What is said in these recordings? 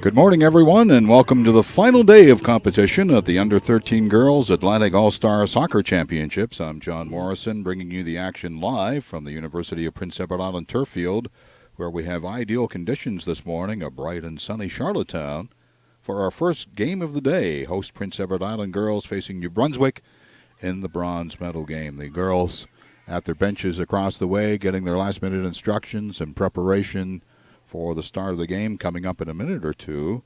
Good morning, everyone, and welcome to the final day of competition at the Under-13 Girls Atlantic All-Star Soccer Championships. I'm John Morrison, bringing you the action live from the University of Prince Edward Island Turf Field, where we have ideal conditions this morning, a bright and sunny Charlottetown. For our first game of the day, host Prince Edward Island girls facing New Brunswick in the bronze medal game. The girls at their benches across the way, getting their last-minute instructions and preparation for the start of the game coming up in a minute or two.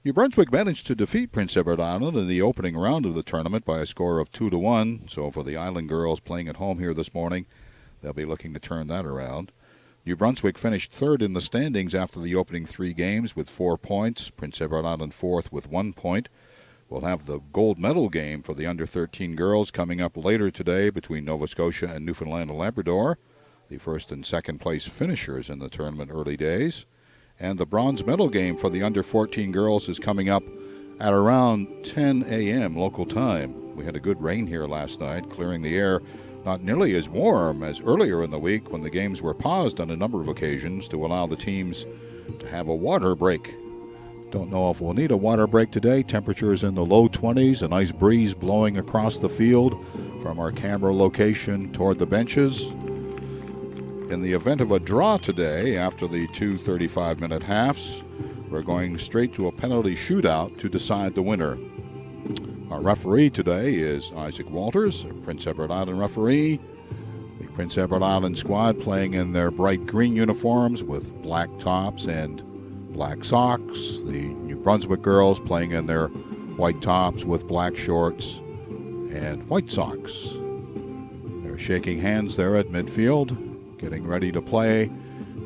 New Brunswick managed to defeat Prince Edward Island in the opening round of the tournament by a score of 2-1. So for the Island girls playing at home here this morning, they'll be looking to turn that around. New Brunswick finished third in the standings after the opening three games with 4 points. Prince Edward Island fourth with 1 point. We'll have the gold medal game for the Under-13 girls coming up later today between Nova Scotia and Newfoundland and Labrador, the first and second place finishers in the tournament early days. And the bronze medal game for the Under-14 girls is coming up at around 10 a.m. local time. We had a good rain here last night, clearing the air. Not nearly as warm as earlier in the week when the games were paused on a number of occasions to allow the teams to have a water break. Don't know if we'll need a water break today. Temperatures in the low 20s, a nice breeze blowing across the field from our camera location toward the benches. In the event of a draw today, after the two 35-minute halves, we're going straight to a penalty shootout to decide the winner. Our referee today is Isaac Walters, a Prince Edward Island referee. The Prince Edward Island squad playing in their bright green uniforms with black tops and black socks. The New Brunswick girls playing in their white tops with black shorts and white socks. They're shaking hands there at midfield, getting ready to play,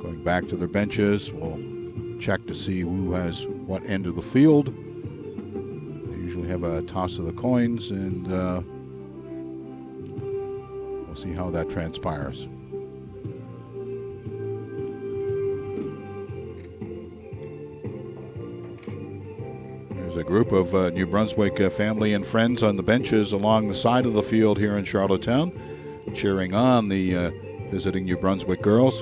going back to their benches. We'll check to see who has what end of the field. They usually have a toss of the coins, and we'll see how that transpires. There's a group of New Brunswick family and friends on the benches along the side of the field here in Charlottetown, cheering on the visiting New Brunswick girls.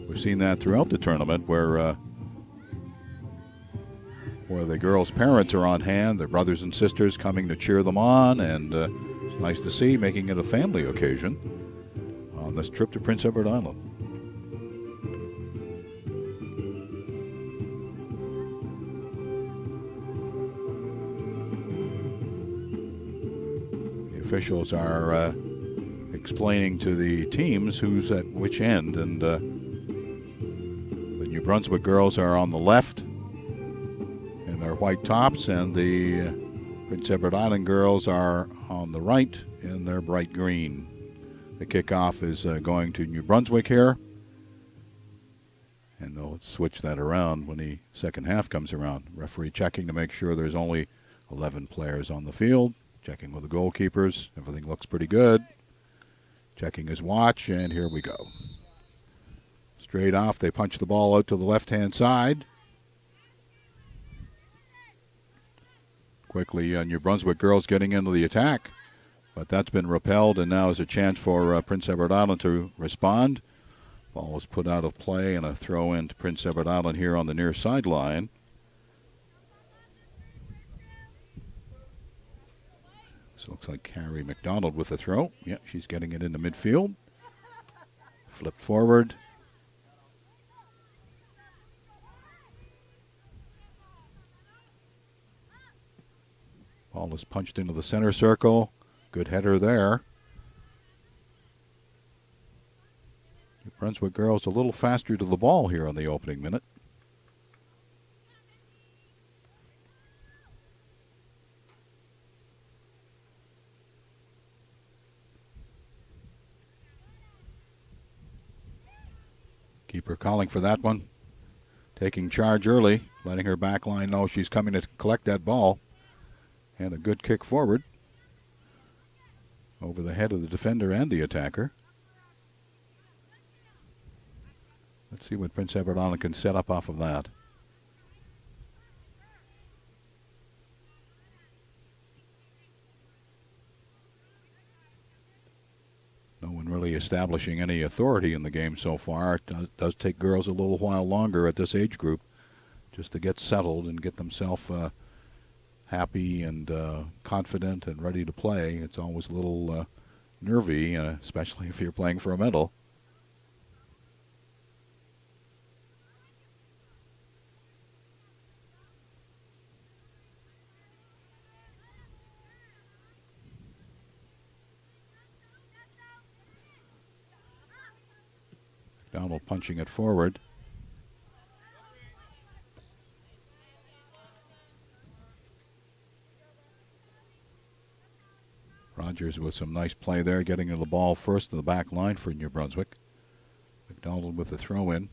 We've seen that throughout the tournament where the girls' parents are on hand, their brothers and sisters coming to cheer them on, and it's nice to see, making it a family occasion on this trip to Prince Edward Island. The officials are explaining to the teams who's at which end, and the New Brunswick girls are on the left in their white tops, and the Prince Edward Island girls are on the right in their bright green. The kickoff is going to New Brunswick here, and they'll switch that around when the second half comes around. Referee checking to make sure there's only 11 players on the field, checking with the goalkeepers. Everything looks pretty good. Checking his watch, and here we go. Straight off, they punch the ball out to the left-hand side. Quickly, New Brunswick girls getting into the attack, but that's been repelled, and now is a chance for Prince Edward Island to respond. Ball was put out of play, and a throw in to Prince Edward Island here on the near sideline. This looks like Carrie McDonald with the throw. Yeah, she's getting it into midfield. Flipped forward. Ball is punched into the center circle. Good header there. New Brunswick girls a little faster to the ball here on the opening minute. Keeper calling for that one. Taking charge early, letting her back line know she's coming to collect that ball. And a good kick forward over the head of the defender and the attacker. Let's see what Prince Edward Island can set up off of that. No one really establishing any authority in the game so far. It does take girls a little while longer at this age group just to get settled and get themselves happy and confident and ready to play. It's always a little nervy, especially if you're playing for a medal. Donald punching it forward. Rogers with some nice play there, getting to the ball first to the back line for New Brunswick. McDonald with the throw in.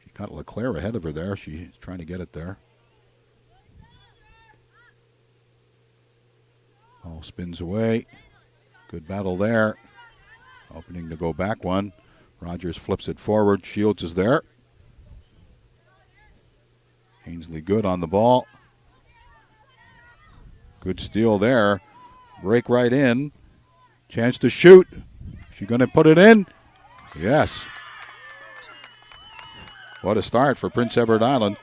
She got LeClaire ahead of her there. She's trying to get it there. Ball spins away. Good battle there. Opening to go back one. Rogers flips it forward. Shields is there. Ainsley good on the ball. Good steal there. Break right in. Chance to shoot. She going to put it in? Yes. What a start for Prince Edward Island.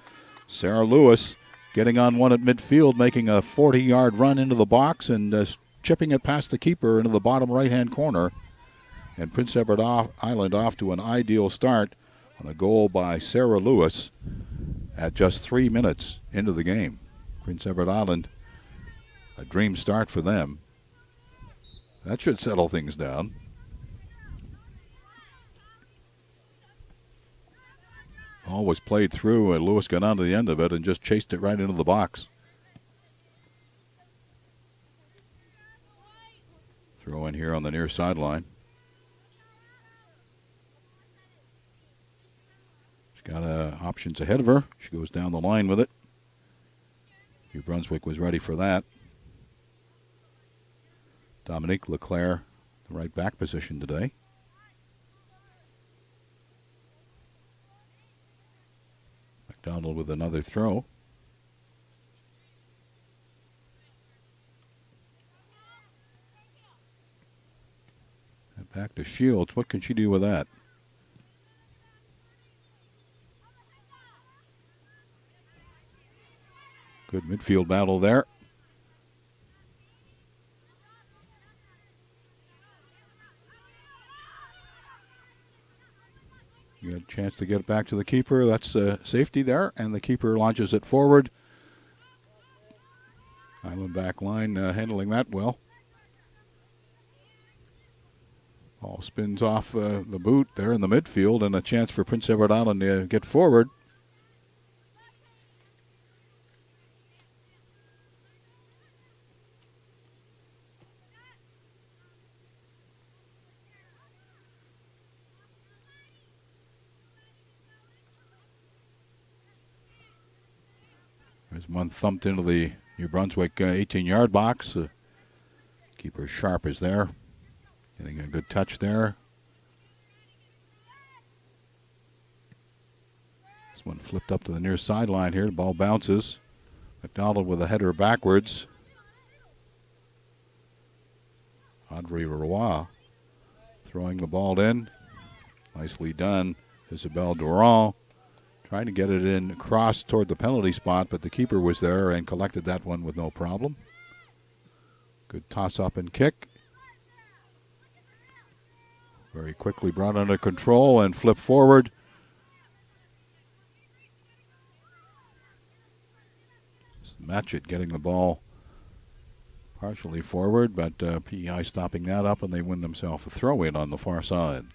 Sarah Lewis getting on one at midfield, making a 40-yard run into the box and chipping it past the keeper into the bottom right-hand corner. And Prince Edward Island off to an ideal start on a goal by Sarah Lewis at just 3 minutes into the game. Prince Edward Island, a dream start for them. That should settle things down. Ball was played through, and Lewis got onto the end of it and just chased it right into the box. Throw in here on the near sideline. She's got options ahead of her. She goes down the line with it. New Brunswick was ready for that. Dominique Leclerc, the right back position today. McDonald with another throw. And back to Shields. What can she do with that? Good midfield battle there. You got a chance to get it back to the keeper. That's safety there, and the keeper launches it forward. Island back line handling that well. Ball spins off the boot there in the midfield, and a chance for Prince Edward Island to get forward. There's one thumped into the New Brunswick 18-yard box. Keeper Sharp is there. Getting a good touch there. This one flipped up to the near sideline here. The ball bounces. McDonald with a header backwards. Audrey Roy throwing the ball in. Nicely done. Isabelle Durand trying to get it in across toward the penalty spot, but the keeper was there and collected that one with no problem. Good toss-up and kick. Very quickly brought under control and flipped forward. Matchett getting the ball partially forward, but PEI stopping that up, and they win themselves a throw-in on the far side.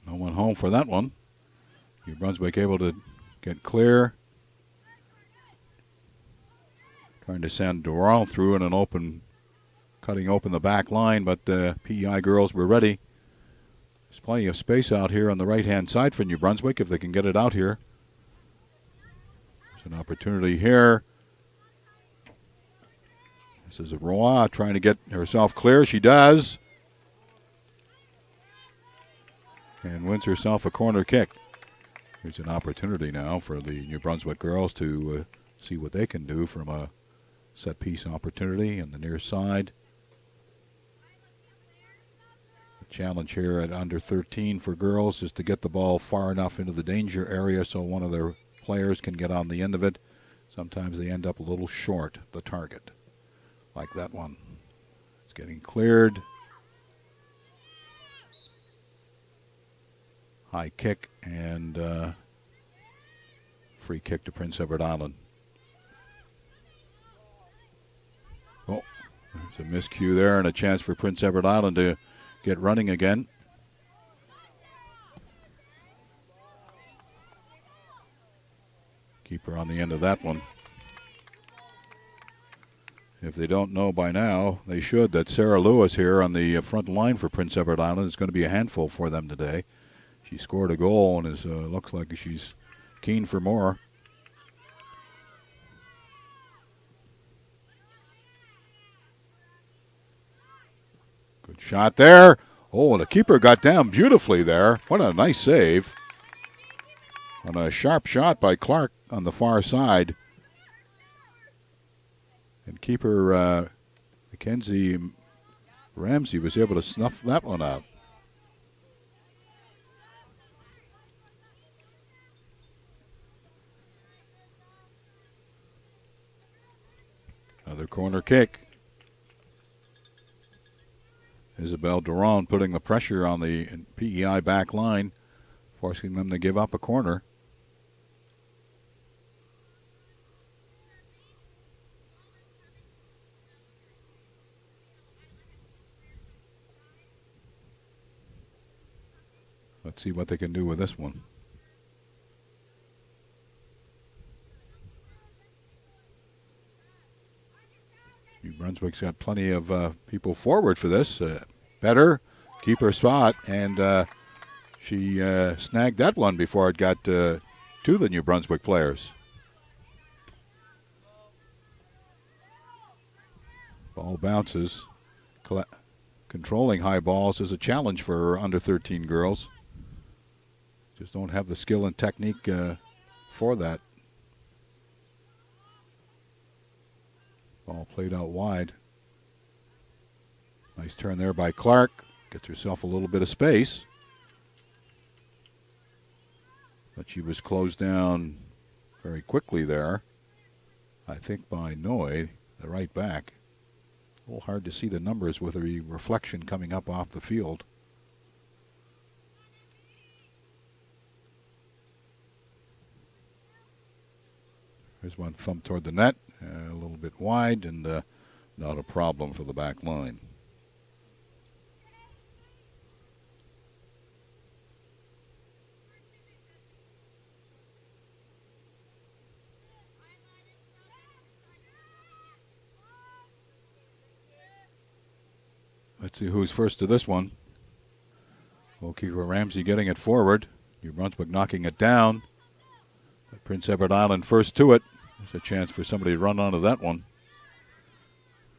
No one home for that one. New Brunswick able to get clear. Trying to send Durand through in an open, cutting open the back line, but the PEI girls were ready. There's plenty of space out here on the right-hand side for New Brunswick if they can get it out here. There's an opportunity here. This is Roy trying to get herself clear. She does. And wins herself a corner kick. Here's an opportunity now for the New Brunswick girls to see what they can do from a set piece opportunity on the near side. The challenge here at under 13 for girls is to get the ball far enough into the danger area so one of their players can get on the end of it. Sometimes they end up a little short of the target, like that one. It's getting cleared. High kick and free kick to Prince Edward Island. Oh, there's a miscue there and a chance for Prince Edward Island to get running again. Keeper on the end of that one. If they don't know by now, they should, that Sarah Lewis here on the front line for Prince Edward Island is going to be a handful for them today. She scored a goal and is looks like she's keen for more. Good shot there. Oh, the keeper got down beautifully there. What a nice save. On a sharp shot by Clark on the far side. And keeper Mackenzie Ramsey was able to snuff that one out. Another corner kick. Isabel Durand putting the pressure on the PEI back line, forcing them to give up a corner. Let's see what they can do with this one. New Brunswick's got plenty of people forward for this. Better, keeper spot, and she snagged that one before it got to the New Brunswick players. Ball bounces. Controlling high balls is a challenge for under 13 girls. Just don't have the skill and technique for that. Ball played out wide. Nice turn there by Clark. Gets herself a little bit of space. But she was closed down very quickly there, I think, by Noy, the right back. A little hard to see the numbers with the reflection coming up off the field. There's one thump toward the net. A little bit wide and not a problem for the back line. Let's see who's first to this one. Goalkeeper Ramsey getting it forward. New Brunswick knocking it down. But Prince Edward Island first to it. There's a chance for somebody to run onto that one.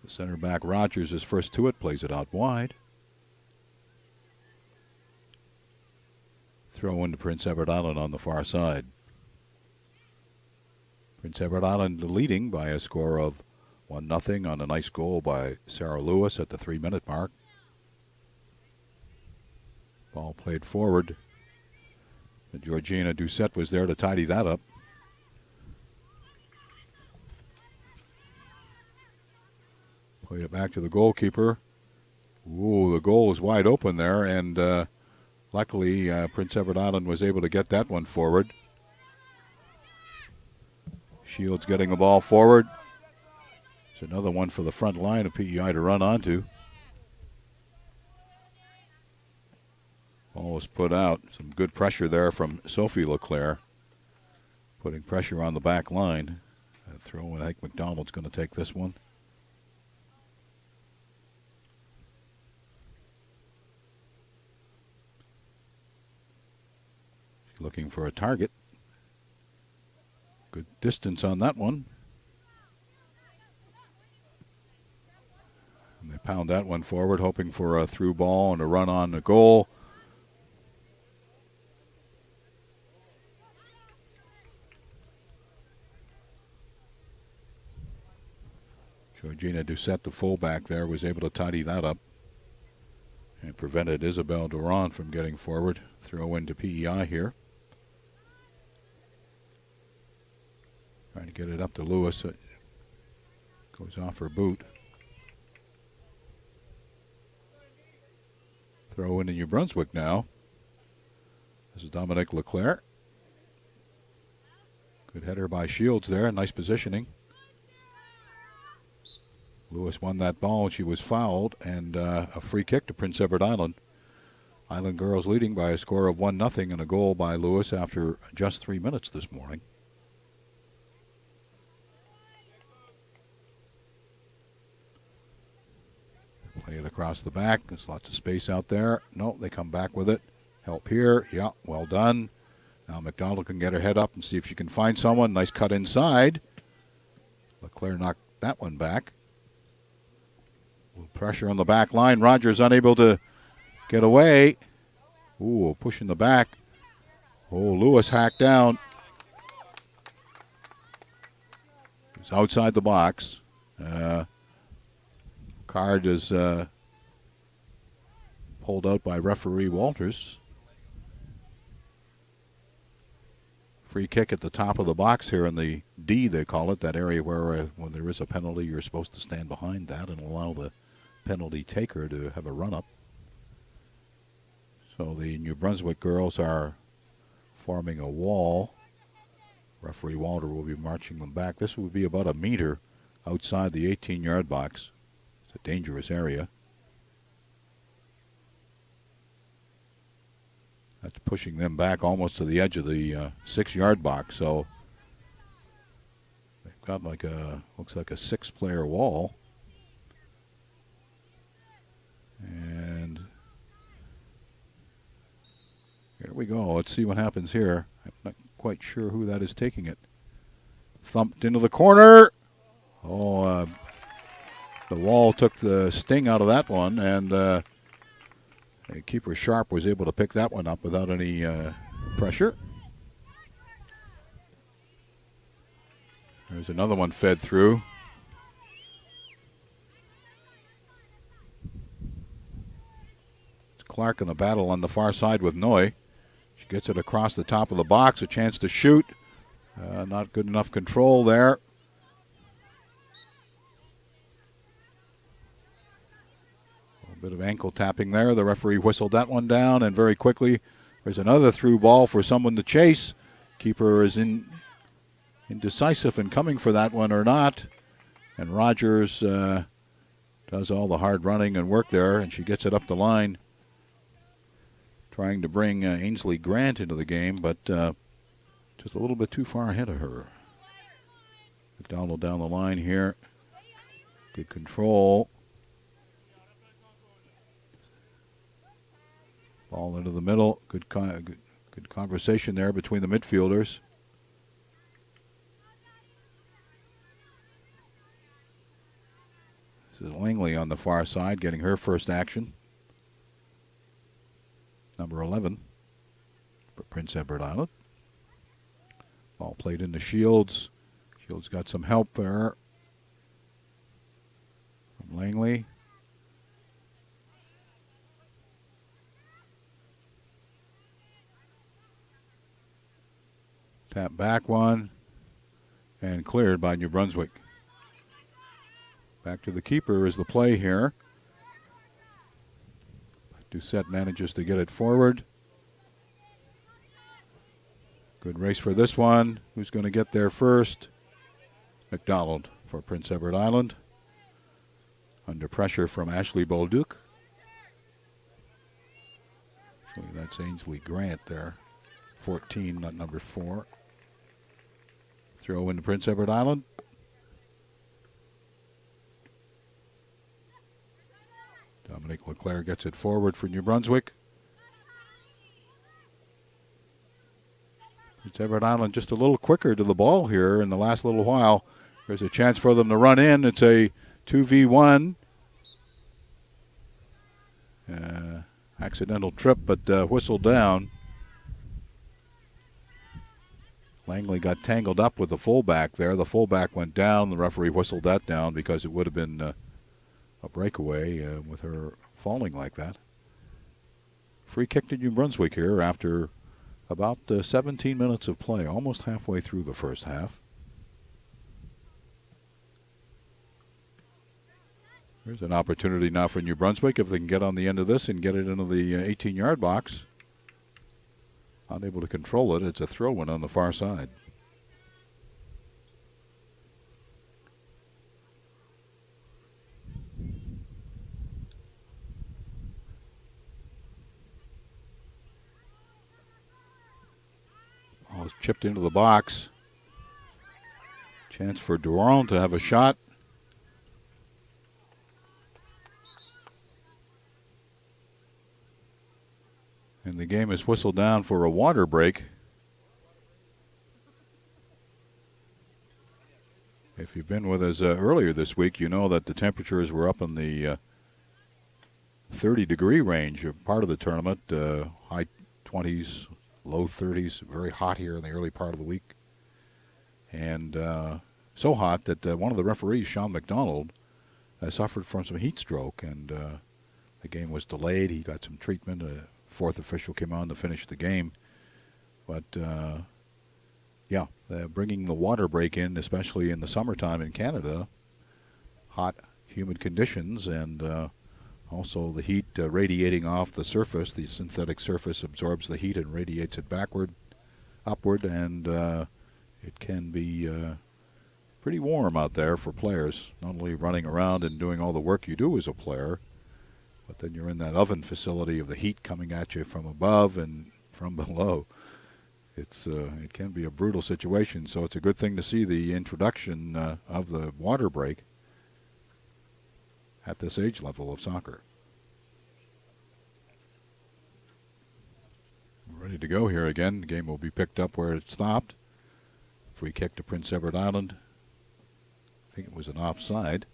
The center back Rogers is first to it, plays it out wide. Throw into Prince Edward Island on the far side. Prince Edward Island leading by a score of 1-0 on a nice goal by Sarah Lewis at the 3-minute mark. Ball played forward. And Georgina Doucette was there to tidy that up. Played it back to the goalkeeper. Ooh, the goal is wide open there, and luckily Prince Edward Island was able to get that one forward. Shields getting the ball forward. It's another one for the front line of PEI to run onto. Ball was put out. Some good pressure there from Sophie Leclerc. Putting pressure on the back line. That throw, and I think McDonald's going to take this one. Looking for a target. Good distance on that one. And they pound that one forward, hoping for a through ball and a run on the goal. Georgina Doucette, the fullback there, was able to tidy that up and prevented Isabel Durand from getting forward. Throw into PEI here. Trying to get it up to Lewis. It goes off her boot. Throw into New Brunswick now. This is Dominique Leclerc. Good header by Shields there. Nice positioning. Lewis won that ball. She was fouled, and a free kick to Prince Edward Island. Island girls leading by a score of 1-0 and a goal by Lewis after just 3 minutes this morning. Play it across the back. There's lots of space out there. No, they come back with it. Help here. Yeah, well done. Now McDonald can get her head up and see if she can find someone. Nice cut inside. Leclerc knocked that one back. A little pressure on the back line. Rogers unable to get away. Ooh, pushing the back. Oh, Lewis hacked down. It's outside the box. Card is pulled out by referee Walters. Free kick at the top of the box here in the D, they call it, that area where when there is a penalty, you're supposed to stand behind that and allow the penalty taker to have a run-up. So the New Brunswick girls are forming a wall. Referee Walter will be marching them back. This would be about a meter outside the 18-yard box. It's a dangerous area. That's pushing them back almost to the edge of the 6-yard box. So they've got like looks like a 6-player wall. And here we go. Let's see what happens here. I'm not quite sure who that is taking it. Thumped into the corner. Oh, the wall took the sting out of that one, and keeper Sharp was able to pick that one up without any pressure. There's another one fed through. It's Clark in the battle on the far side with Noy. She gets it across the top of the box, a chance to shoot. Not good enough control there. Bit of ankle tapping there. The referee whistled that one down, and very quickly there's another through ball for someone to chase. Keeper is indecisive in coming for that one or not. And Rogers does all the hard running and work there, and she gets it up the line. Trying to bring Ainsley Grant into the game, but just a little bit too far ahead of her. McDonald down the line here. Good control. Ball into the middle. Good conversation there between the midfielders. This is Langley on the far side getting her first action. Number 11 for Prince Edward Island. Ball played into Shields. Shields got some help there from Langley. Tap back one, and cleared by New Brunswick. Back to the keeper is the play here. Doucette manages to get it forward. Good race for this one. Who's going to get there first? McDonald for Prince Edward Island. Under pressure from Ashley Bolduc. Actually, that's Ainsley Grant there. 14, not number 4. Throw into Prince Edward Island. Dominique Leclerc gets it forward for New Brunswick. Prince Edward Island just a little quicker to the ball here in the last little while. There's a chance for them to run in. It's a 2v1. Accidental trip, but whistled down. Langley got tangled up with the fullback there. The fullback went down. The referee whistled that down because it would have been a breakaway with her falling like that. Free kick to New Brunswick here after about 17 minutes of play, almost halfway through the first half. There's an opportunity now for New Brunswick if they can get on the end of this and get it into the 18-yard box. Unable to control it. It's a throw-in on the far side. Ball is chipped into the box. Chance for Durand to have a shot. And the game is whistled down for a water break. If you've been with us earlier this week, you know that the temperatures were up in the 30-degree range of part of the tournament. High 20s, low 30s, very hot here in the early part of the week. And so hot that one of the referees, Sean McDonald, suffered from some heat stroke, and the game was delayed. He got some treatment. Fourth official came on to finish the game. But, yeah, bringing the water break in, especially in the summertime in Canada, hot, humid conditions, and also the heat radiating off the surface. The synthetic surface absorbs the heat and radiates it upward, and it can be pretty warm out there for players, not only running around and doing all the work you do as a player, but then you're in that oven facility of the heat coming at you from above and from below. It can be a brutal situation, so it's a good thing to see the introduction of the water break at this age level of soccer. We're ready to go here again. The game will be picked up where it stopped. Free kick to Prince Edward Island. I think it was an offside.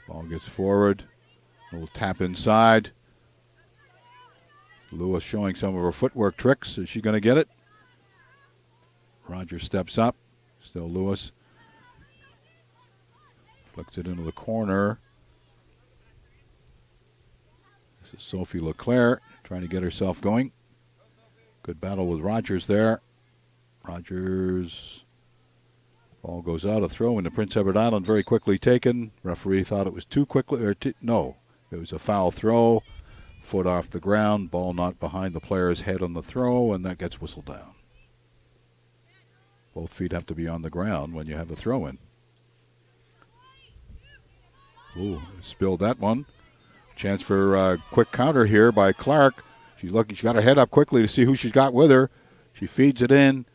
Ball gets forward. A little tap inside. Lewis showing some of her footwork tricks. Is she going to get it? Rogers steps up. Still Lewis. Flicks it into the corner. This is Sophie Leclerc trying to get herself going. Good battle with Rogers there. Rogers. Ball goes out. A throw into Prince Edward Island, very quickly taken. Referee thought it was too quickly. No, it was a foul throw. Foot off the ground. Ball not behind the player's head on the throw, and that gets whistled down. Both feet have to be on the ground when you have a throw in. Ooh, spilled that one. Chance for a quick counter here by Clark. She's looking. She got her head up quickly to see who she's got with her. She feeds it in,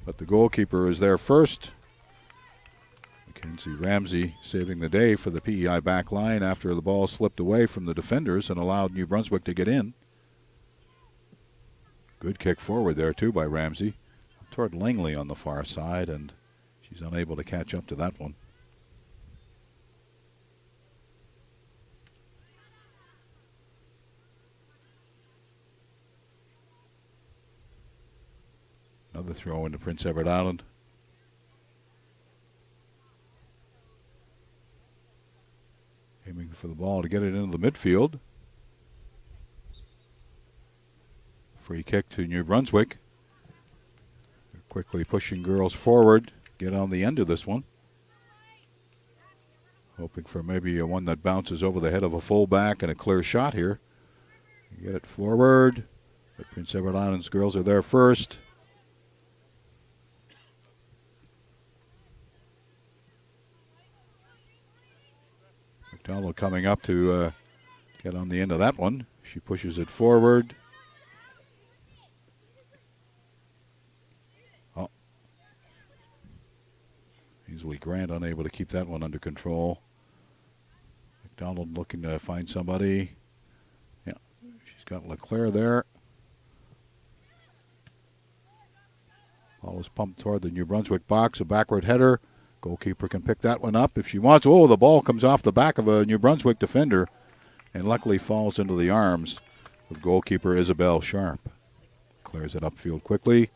but the goalkeeper is there first. Mackenzie Ramsey saving the day for the PEI back line after the ball slipped away from the defenders and allowed New Brunswick to get in. Good kick forward there, too, by Ramsey. Toward Langley on the far side, and she's unable to catch up to that one. Another throw into Prince Edward Island. Aiming for the ball to get it into the midfield. Free kick to New Brunswick. They're quickly pushing girls forward. Get on the end of this one. Hoping for maybe a one that bounces over the head of a fullback and a clear shot here. Get it forward. But Prince Edward Island's girls are there first. McDonald coming up to get on the end of that one. She pushes it forward. Oh. Easily Grant unable to keep that one under control. McDonald looking to find somebody. Yeah, she's got Leclerc there. Ball is pumped toward the New Brunswick box. A backward header. Goalkeeper can pick that one up if she wants. Oh, the ball comes off the back of a New Brunswick defender and luckily falls into the arms with goalkeeper Isabel Sharp. Clears it upfield quickly.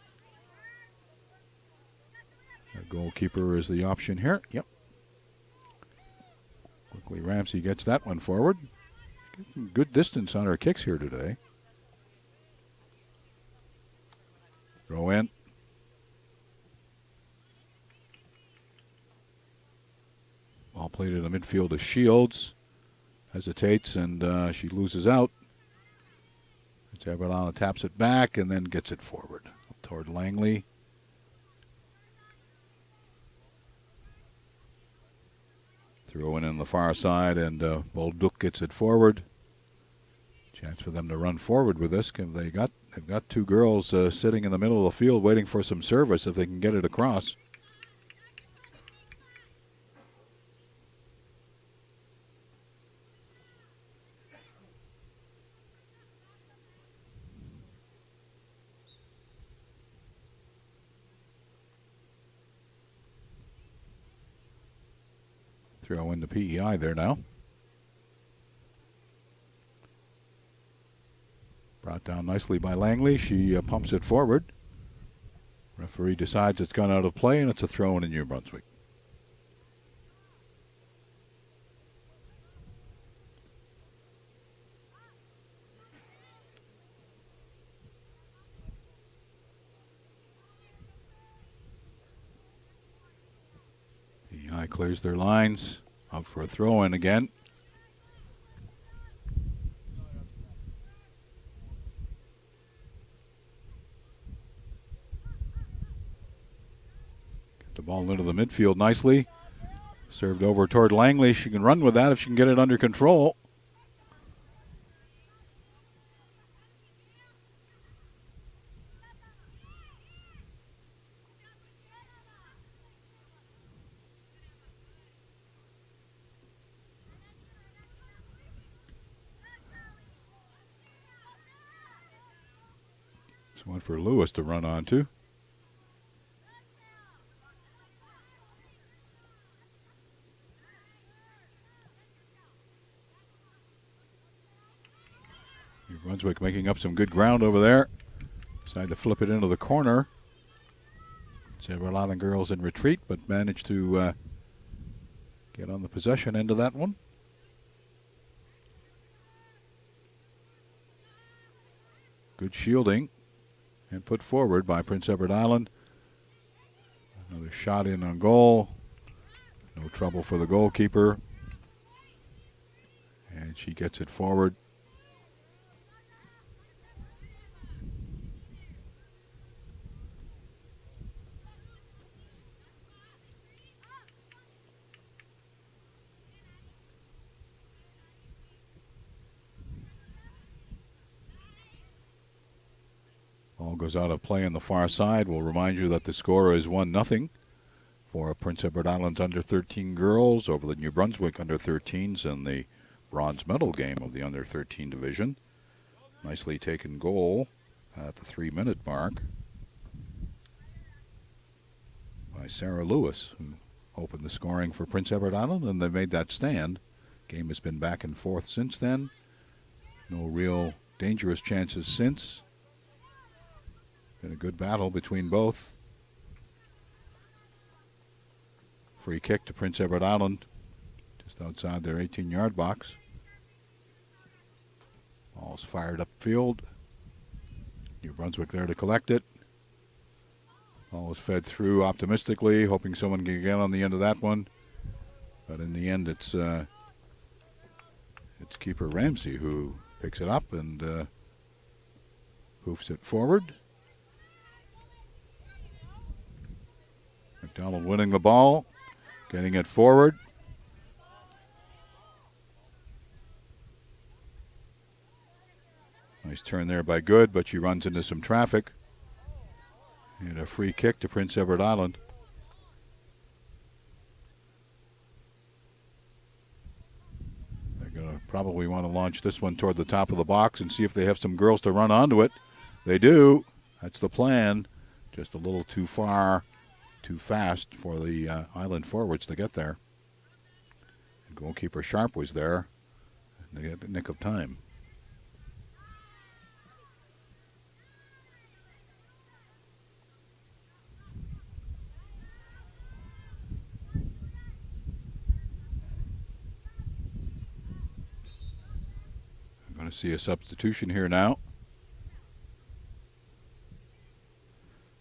The goalkeeper is the option here. Yep. Quickly Ramsey gets that one forward. Getting good distance on her kicks here today. Throw in. Ball played in the midfield to Shields. Hesitates and she loses out. Everett taps it back and then gets it forward toward Langley. Throw in the far side and Bolduc gets it forward. Chance for them to run forward with this. They've got two girls sitting in the middle of the field waiting for some service if they can get it across. Throw into PEI there now. Brought down nicely by Langley. She pumps it forward. Referee decides it's gone out of play and it's a throw in New Brunswick. PEI clears their lines. Out for a throw in again. The ball into the midfield nicely. Served over toward Langley. She can run with that if she can get it under control. This one for Lewis to run onto. New Brunswick making up some good ground over there. Decided to flip it into the corner. Several Island girls in retreat, but managed to get on the possession end of that one. Good shielding and put forward by Prince Edward Island. Another shot in on goal. No trouble for the goalkeeper. And she gets it forward. Ball goes out of play on the far side. We'll remind you that the score is 1-0 for Prince Edward Island's under-13 girls over the New Brunswick under-13s in the bronze medal game of the under-13 division. Nicely taken goal at the 3-minute mark by Sarah Lewis, who opened the scoring for Prince Edward Island, and they made that stand. Game has been back and forth since then. No real dangerous chances since. Been a good battle between both. Free kick to Prince Edward Island, just outside their 18-yard box. Ball's fired upfield. New Brunswick there to collect it. Ball was fed through optimistically, hoping someone can get on the end of that one. But in the end, it's keeper Ramsey who picks it up and hoofs it forward. McDonald winning the ball, getting it forward. Nice turn there by Good, but she runs into some traffic. And a free kick to Prince Edward Island. They're going to probably want to launch this one toward the top of the box and see if they have some girls to run onto it. They do. That's the plan. Just a little too far, too fast for the Island forwards to get there. And goalkeeper Sharp was there in the nick of time. Going to see a substitution here now.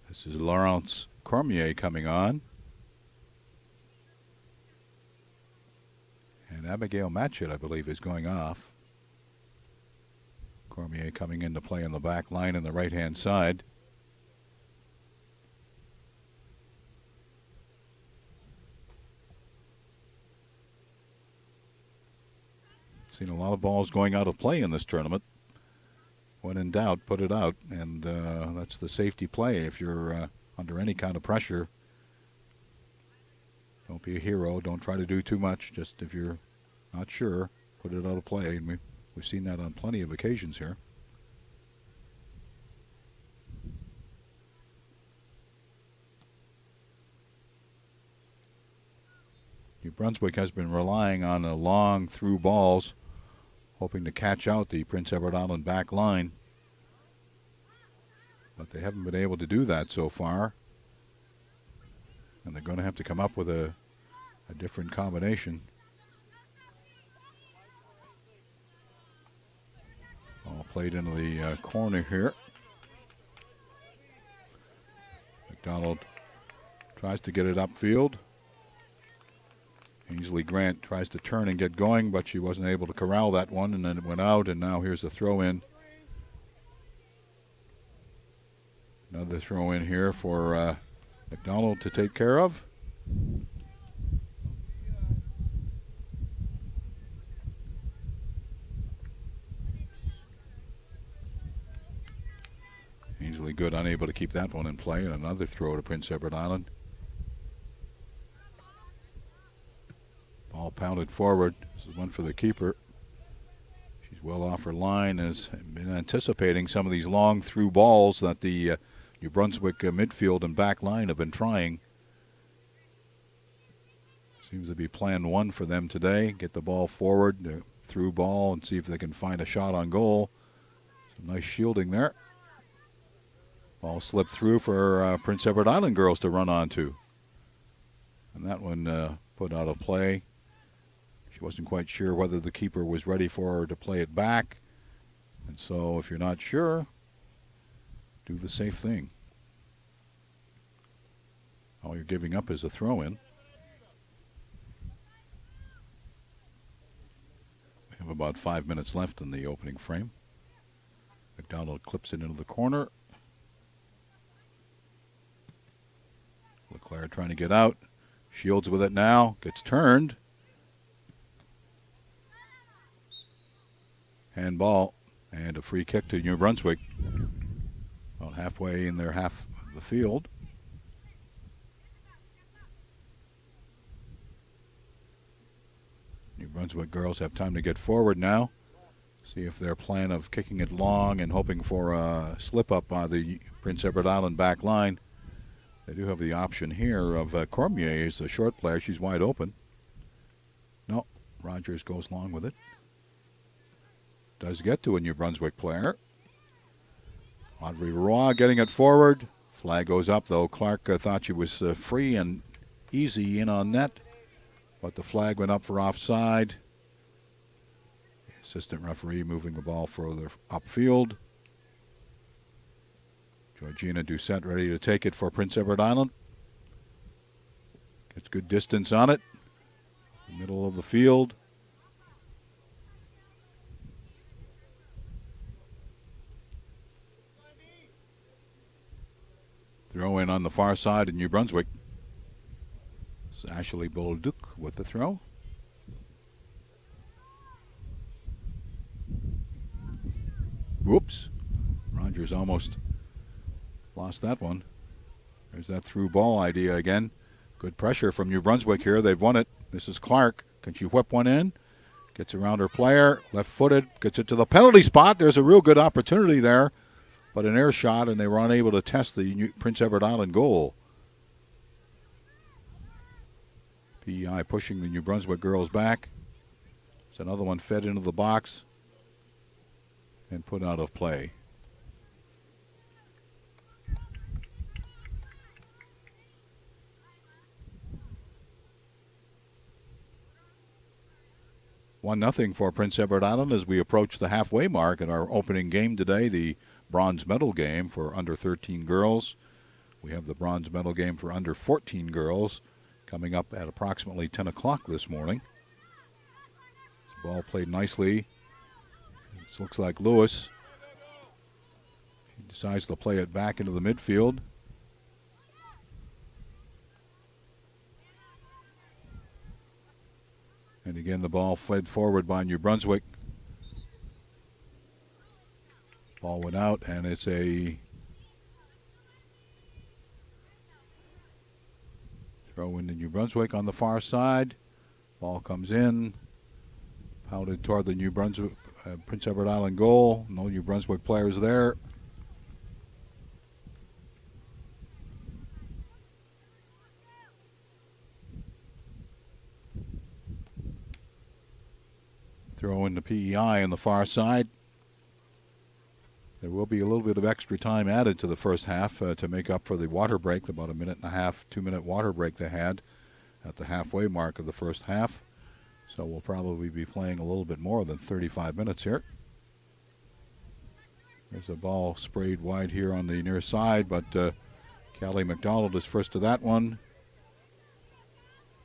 This is Laurence Cormier coming on. And Abigail Matchett, I believe, is going off. Cormier coming in to play on the back line on the right-hand side. Seen a lot of balls going out of play in this tournament. When in doubt, put it out, and that's the safety play. If you're under any kind of pressure, don't be a hero. Don't try to do too much. Just if you're not sure, put it out of play. And we've seen that on plenty of occasions here. New Brunswick has been relying on the long through balls, hoping to catch out the Prince Edward Island back line. But they haven't been able to do that so far. And they're going to have to come up with a different combination. Ball played into the corner here. McDonald tries to get it upfield. Ainsley Grant tries to turn and get going, but she wasn't able to corral that one, and then it went out, and now here's a throw-in. Another throw-in here for McDonald to take care of. Ainsley Good unable to keep that one in play, and another throw to Prince Edward Island. Ball pounded forward. This is one for the keeper. She's well off her line, has been anticipating some of these long through balls that the New Brunswick midfield and back line have been trying. Seems to be plan one for them today. Get the ball forward, through ball, and see if they can find a shot on goal. Some nice shielding there. Ball slipped through for Prince Edward Island girls to run onto. And that one put out of play. She wasn't quite sure whether the keeper was ready for her to play it back. And so if you're not sure, do the safe thing. All you're giving up is a throw-in. We have about 5 minutes left in the opening frame. McDonald clips it into the corner. Leclerc trying to get out. Shields with it now. Gets turned. Handball. And a free kick to New Brunswick. About halfway in their half of the field. New Brunswick girls have time to get forward now. See if their plan of kicking it long and hoping for a slip-up by the Prince Edward Island back line. They do have the option here of Cormier is a short player. She's wide open. No, Rogers goes along with it. Does get to a New Brunswick player. Audrey Roy getting it forward. Flag goes up, though. Clark thought she was free and easy in on net, but the flag went up for offside. Assistant referee moving the ball further upfield. Georgina Doucette ready to take it for Prince Edward Island. Gets good distance on it. Middle of the field. Throw in on the far side in New Brunswick. It's Ashley Bolduc with the throw. Whoops. Rogers almost lost that one. There's that through ball idea again. Good pressure from New Brunswick here. They've won it. This is Clark. Can she whip one in? Gets around her player. Left-footed. Gets it to the penalty spot. There's a real good opportunity there. But an air shot, and they were unable to test the Prince Edward Island goal. PEI pushing the New Brunswick girls back. It's another one fed into the box and put out of play. 1-0 for Prince Edward Island as we approach the halfway mark in our opening game today, the bronze medal game for under 13 girls. We have the bronze medal game for under 14 girls coming up at approximately 10 o'clock this morning. This ball played nicely. This looks like Lewis. He decides to play it back into the midfield. And again, the ball fed forward by New Brunswick. Ball went out, and it's a throw into New Brunswick on the far side. Ball comes in, pounded toward the New Brunswick Prince Edward Island goal. No New Brunswick players there. Throw into PEI on the far side. There will be a little bit of extra time added to the first half to make up for the water break, about a 1.5-minute, 2-minute water break they had at the halfway mark of the first half. So we'll probably be playing a little bit more than 35 minutes here. There's a ball sprayed wide here on the near side, but Callie McDonald is first to that one.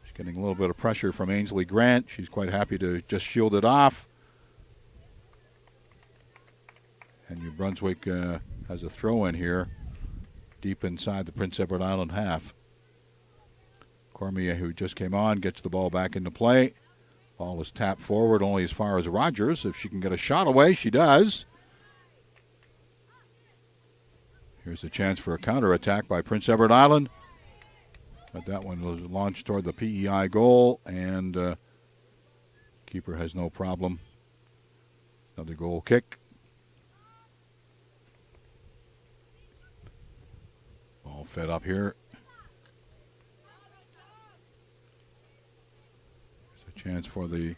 She's getting a little bit of pressure from Ainsley Grant. She's quite happy to just shield it off. And New Brunswick has a throw in here deep inside the Prince Edward Island half. Cormier, who just came on, gets the ball back into play. Ball is tapped forward only as far as Rogers. If she can get a shot away, she does. Here's a chance for a counterattack by Prince Edward Island. But that one was launched toward the PEI goal, and keeper has no problem. Another goal kick. Ball fed up here. There's a chance for the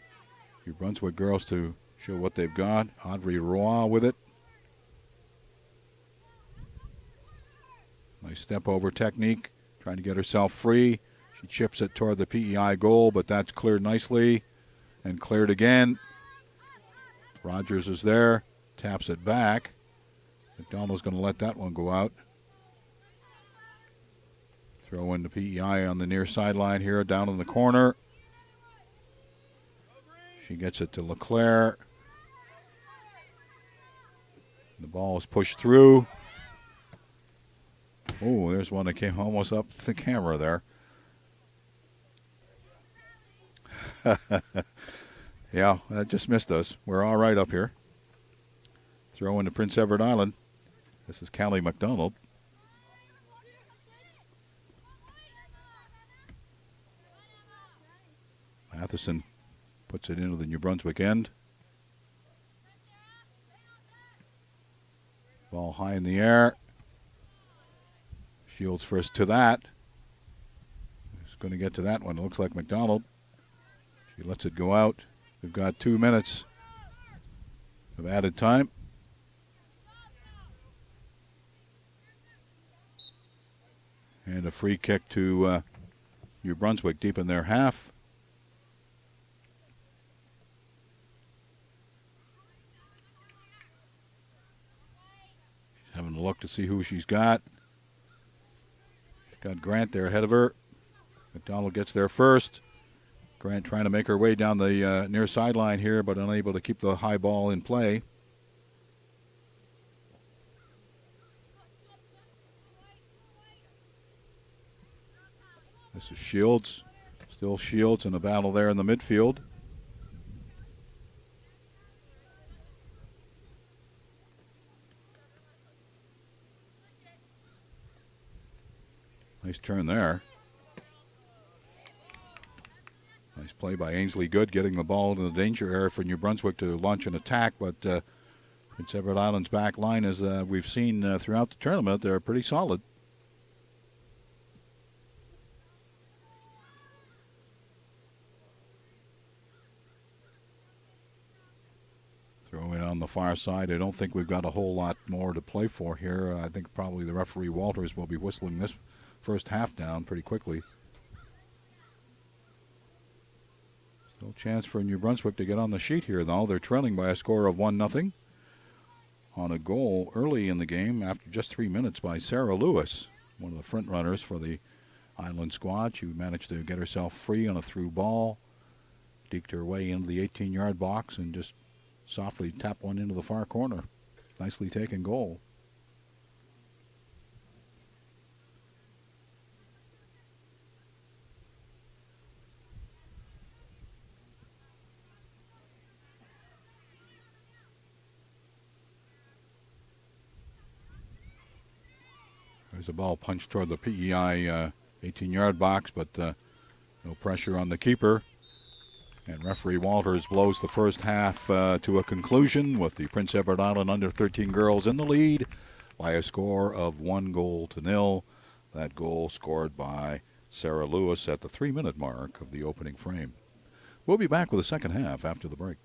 New Brunswick girls to show what they've got. Audrey Roy with it. Nice step over technique, trying to get herself free. She chips it toward the PEI goal, but that's cleared nicely and cleared again. Rogers is there, taps it back. McDonald's going to let that one go out. Throw into PEI on the near sideline here, down in the corner. She gets it to LeClaire. The ball is pushed through. Oh, there's one that came almost up the camera there. Yeah, that just missed us. We're all right up here. Throw into Prince Edward Island. This is Callie McDonald. Matheson puts it into the New Brunswick end. Ball high in the air. Shields first to that. Who's going to get to that one? It looks like McDonald. She lets it go out. We've got 2 minutes of added time. And a free kick to New Brunswick deep in their half. She's having a look to see who she's got. Got Grant there ahead of her. McDonald gets there first. Grant trying to make her way down the near sideline here, but unable to keep the high ball in play. This is Shields. Still Shields in a battle there in the midfield. Nice turn there. Nice play by Ainsley Good, getting the ball into the danger area for New Brunswick to launch an attack. But Prince Edward Island's back line, as we've seen throughout the tournament, they're pretty solid. Throw in on the far side. I don't think we've got a whole lot more to play for here. I think probably the referee Walters will be whistling this first half down pretty quickly. Still chance for New Brunswick to get on the sheet here, though. They're trailing by a score of 1-0 on a goal early in the game after just 3 minutes by Sarah Lewis, one of the front runners for the Island squad. She managed to get herself free on a through ball, deked her way into the 18-yard box, and just softly tapped one into the far corner. Nicely taken goal. There's a ball punched toward the PEI 18-yard box, but no pressure on the keeper. And referee Walters blows the first half to a conclusion with the Prince Edward Island under-13 girls in the lead by a score of 1-0. That goal scored by Sarah Lewis at the 3-minute mark of the opening frame. We'll be back with the second half after the break.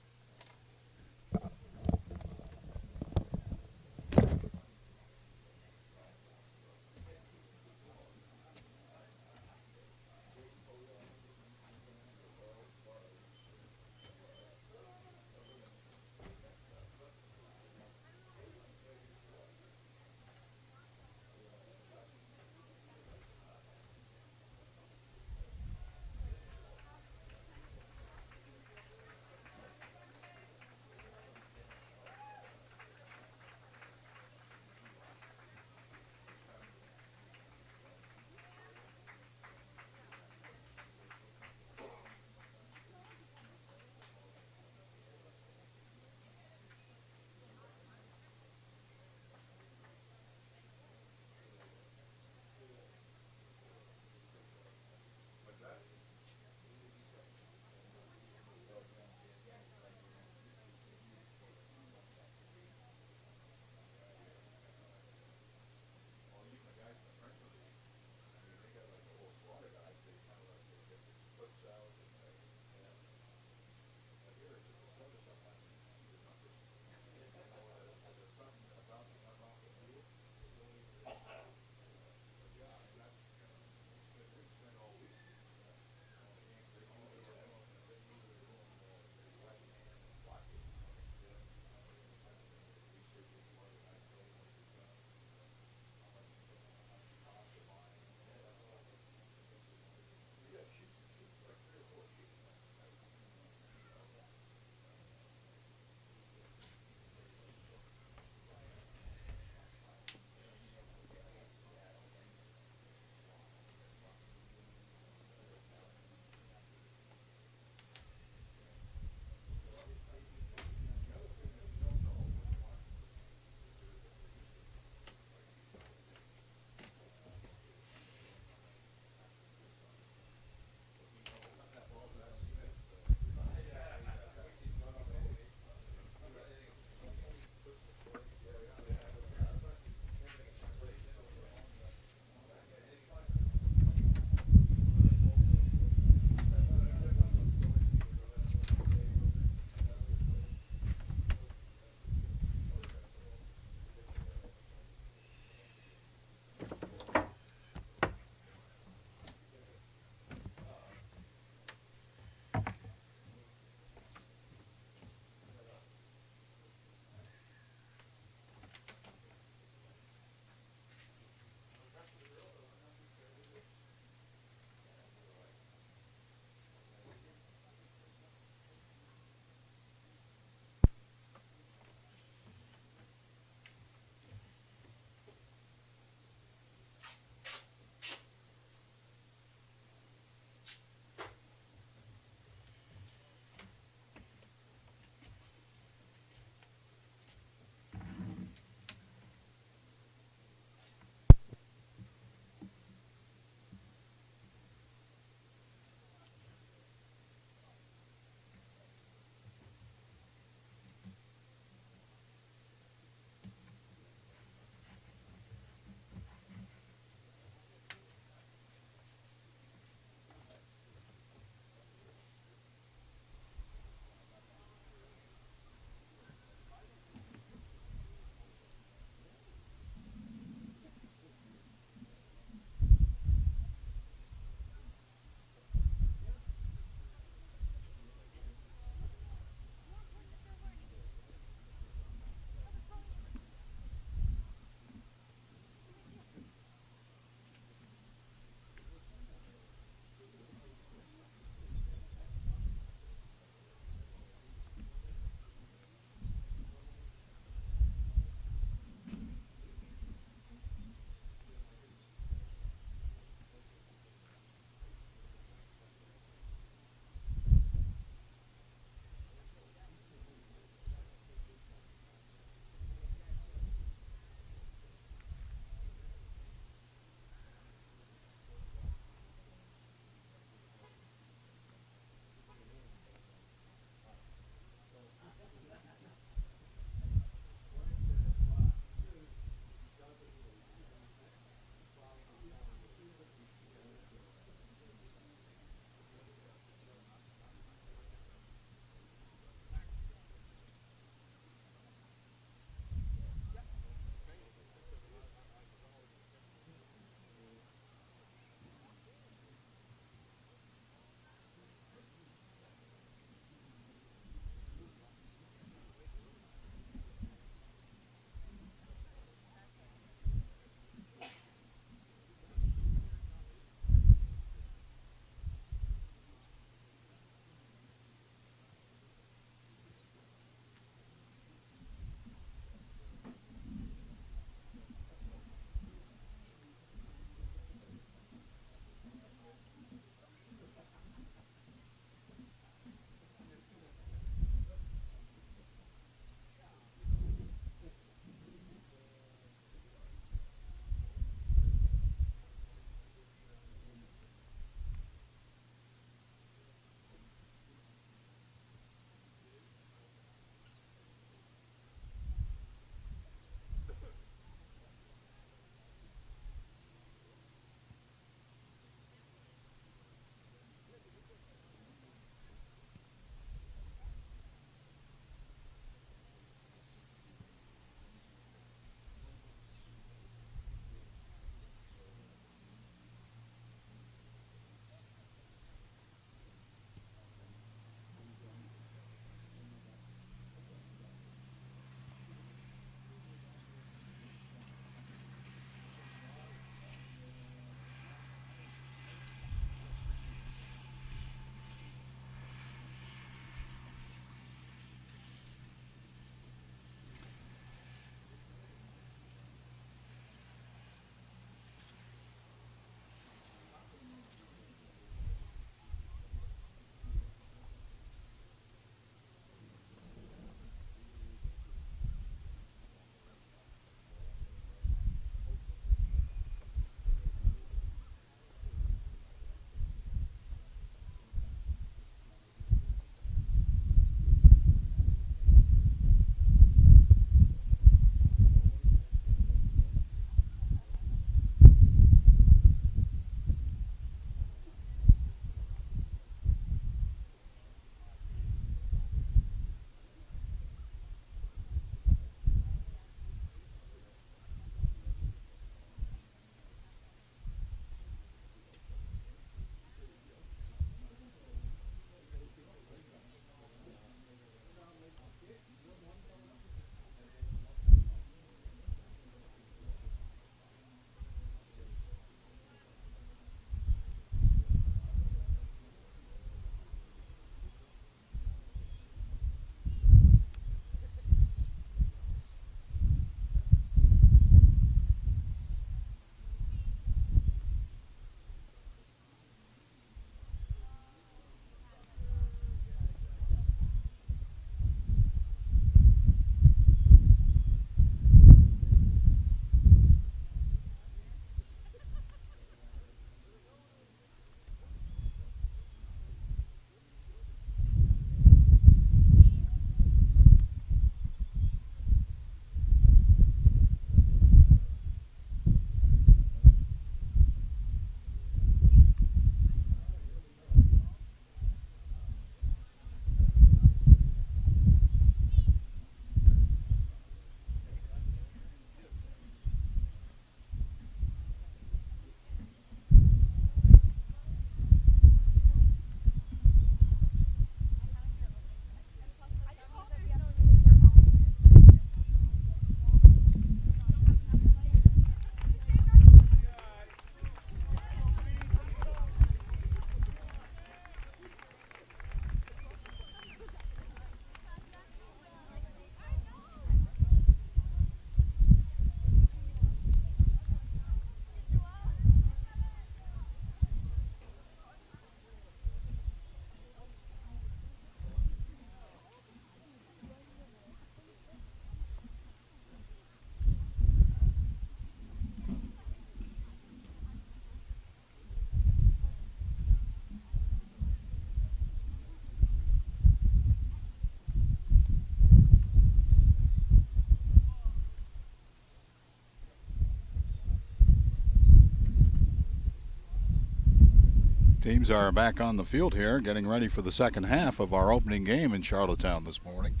Teams are back on the field here, getting ready for the second half of our opening game in Charlottetown this morning,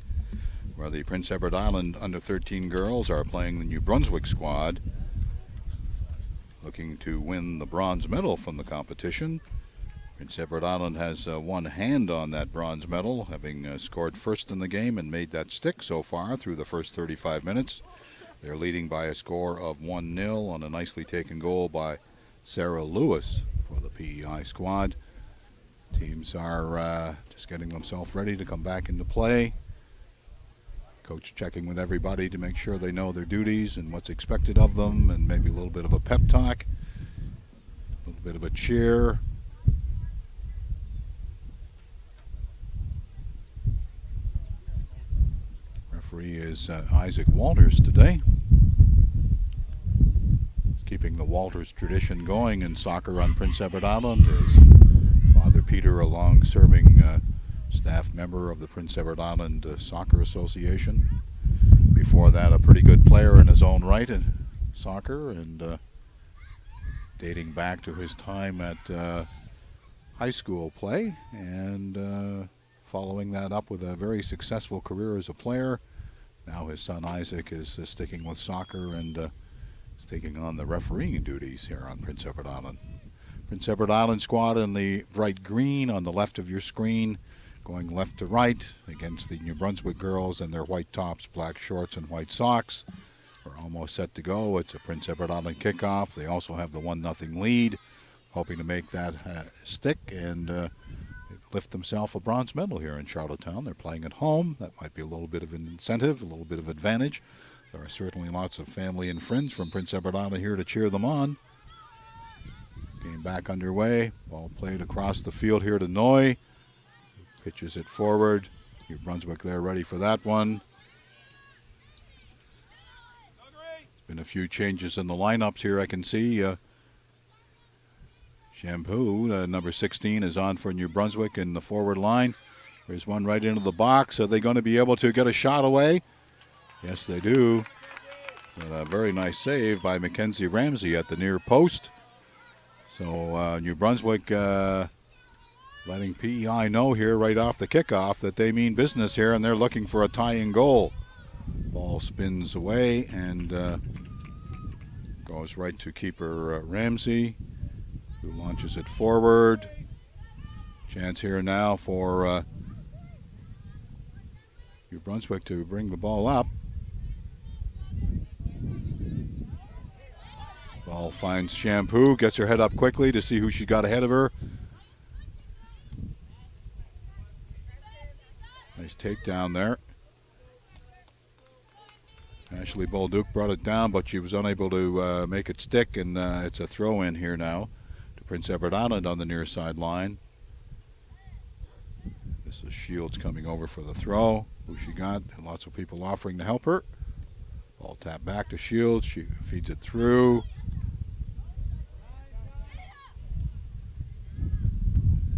where the Prince Edward Island under-13 girls are playing the New Brunswick squad, looking to win the bronze medal from the competition. Prince Edward Island has one hand on that bronze medal, having scored first in the game and made that stick so far through the first 35 minutes. They're leading by a score of 1-0 on a nicely taken goal by Sarah Lewis for the PEI squad. Teams are just getting themselves ready to come back into play. Coach checking with everybody to make sure they know their duties and what's expected of them, and maybe a little bit of a pep talk, a little bit of a cheer. Referee is Isaac Walters today. Keeping the Walters tradition going in soccer on Prince Edward Island is Father Peter, a long-serving staff member of the Prince Edward Island Soccer Association. Before that, a pretty good player in his own right in soccer, and dating back to his time at high school play, and following that up with a very successful career as a player. Now his son Isaac is sticking with soccer and is taking on the refereeing duties here on Prince Edward Island. Prince Edward Island squad in the bright green on the left of your screen, going left to right against the New Brunswick girls in their white tops, black shorts, and white socks. We're almost set to go. It's a Prince Edward Island kickoff. They also have the 1-0 lead, hoping to make that stick and lift themselves a bronze medal here in Charlottetown. They're playing at home. That might be a little bit of an incentive, a little bit of advantage. There are certainly lots of family and friends from Prince Edward Island here to cheer them on. Game back underway. Ball played across the field here to Noy. Pitches it forward. New Brunswick there ready for that one. There's been a few changes in the lineups here I can see. Shampoo, number 16, is on for New Brunswick in the forward line. There's one right into the box. Are they going to be able to get a shot away? Yes, they do. And a very nice save by Mackenzie Ramsey at the near post. So New Brunswick letting PEI know here right off the kickoff that they mean business here, and they're looking for a tying goal. Ball spins away and goes right to keeper Ramsey, who launches it forward. Chance here now for New Brunswick to bring the ball up. Ball finds Shampoo, gets her head up quickly to see who she got ahead of her. Nice takedown there. Ashley Bolduc brought it down, but she was unable to make it stick, and it's a throw in here now to Prince Edward Island on the near sideline. This is Shields coming over for the throw. Who she got, and lots of people offering to help her. Ball tapped back to Shields. She feeds it through.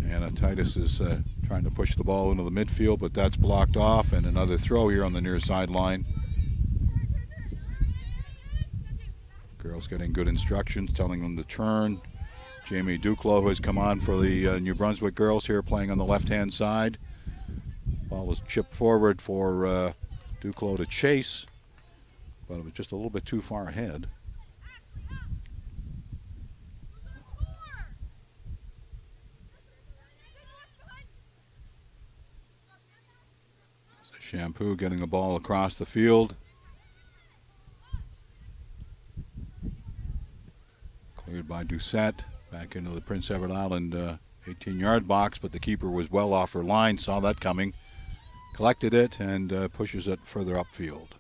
Anna Titus is trying to push the ball into the midfield, but that's blocked off, and another throw here on the near sideline. Girls getting good instructions, telling them to turn. Jamie Duclos has come on for the New Brunswick girls here, playing on the left-hand side. Ball was chipped forward for Duclos to chase, but it was just a little bit too far ahead. So Shampoo getting the ball across the field. Cleared by Doucette. Back into the Prince Edward Island 18-yard box, but the keeper was well off her line, saw that coming, collected it, and pushes it further upfield.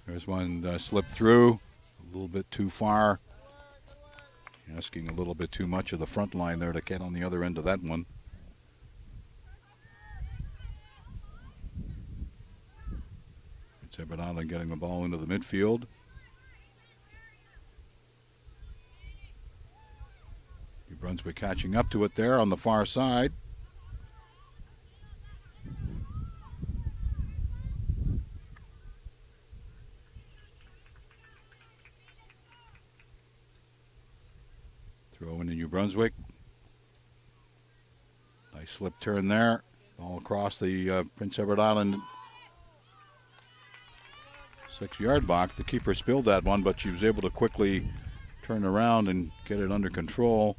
There's one slipped through, a little bit too far. Asking a little bit too much of the front line there to get on the other end of that one. Edward Island getting the ball into the midfield. New Brunswick catching up to it there on the far side. Throw into New Brunswick. Nice slip turn there. All across the Prince Edward Island 6-yard box. The keeper spilled that one, but she was able to quickly turn around and get it under control.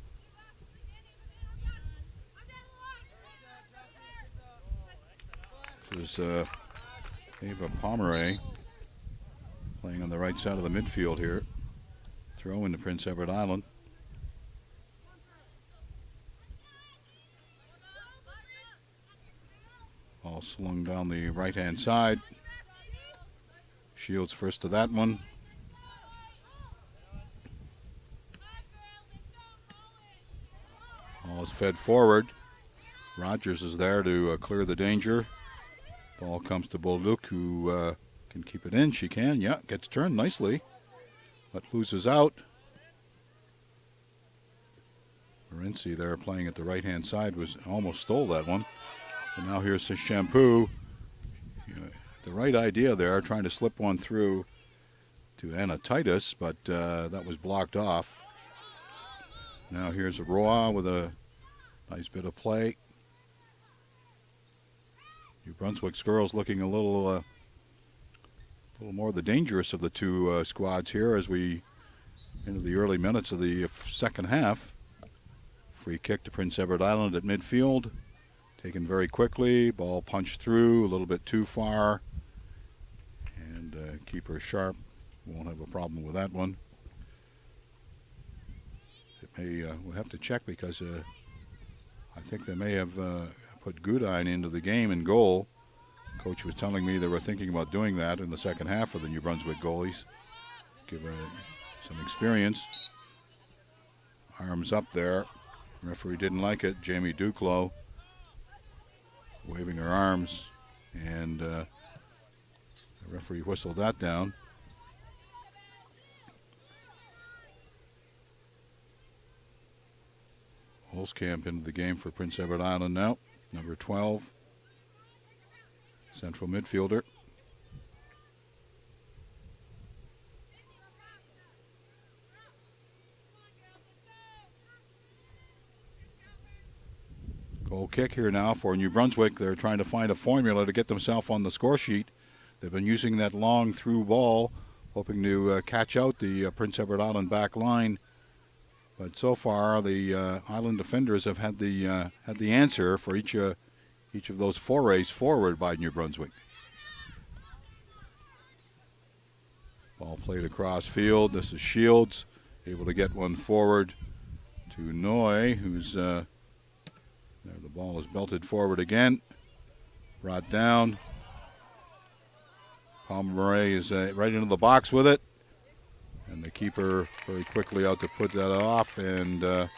This is Ava Pomeroy playing on the right side of the midfield here. Throw into Prince Edward Island. Ball slung down the right-hand side. Shields first to that one. Ball is fed forward. Rogers is there to clear the danger. Ball comes to Bolduc, who can keep it in. She can, yeah, gets turned nicely, but loses out. Morency there playing at the right-hand side was almost stole that one. And now here's the Shampoo. The right idea there, trying to slip one through to Anna Titus, but that was blocked off. Now here's Roy with a nice bit of play. New Brunswick's girls looking a little more the dangerous of the two squads here as we into the early minutes of the second half. Free kick to Prince Edward Island at midfield. Taken very quickly. Ball punched through a little bit too far. And keeper Sharp won't have a problem with that one. It may we'll have to check because I think they may have put Goodine into the game in goal. Coach was telling me they were thinking about doing that in the second half for the New Brunswick goalies. Give her some experience. Arms up there. Referee didn't like it. Jamie Duclos waving her arms, and the referee whistled that down. Holzkamp into the game for Prince Edward Island now. Number 12, central midfielder. Goal kick here now for New Brunswick. They're trying to find a formula to get themselves on the score sheet. They've been using that long through ball, hoping to catch out the Prince Edward Island back line. But so far, the Island defenders have had the answer for each of those forays forward by New Brunswick. Ball played across field. This is Shields, able to get one forward to Noy, who's there. The ball is belted forward again, brought down. Pomeroy is right into the box with it. And the keeper very quickly out to put that off, and a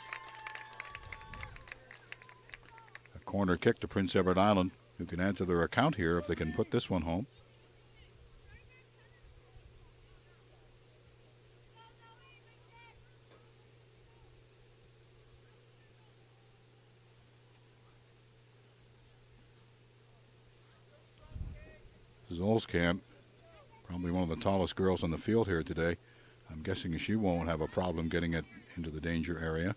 corner kick to Prince Edward Island, who can add to their account here if they can put this one home. This is Olskamp, probably one of the tallest girls on the field here today. I'm guessing she won't have a problem getting it into the danger area.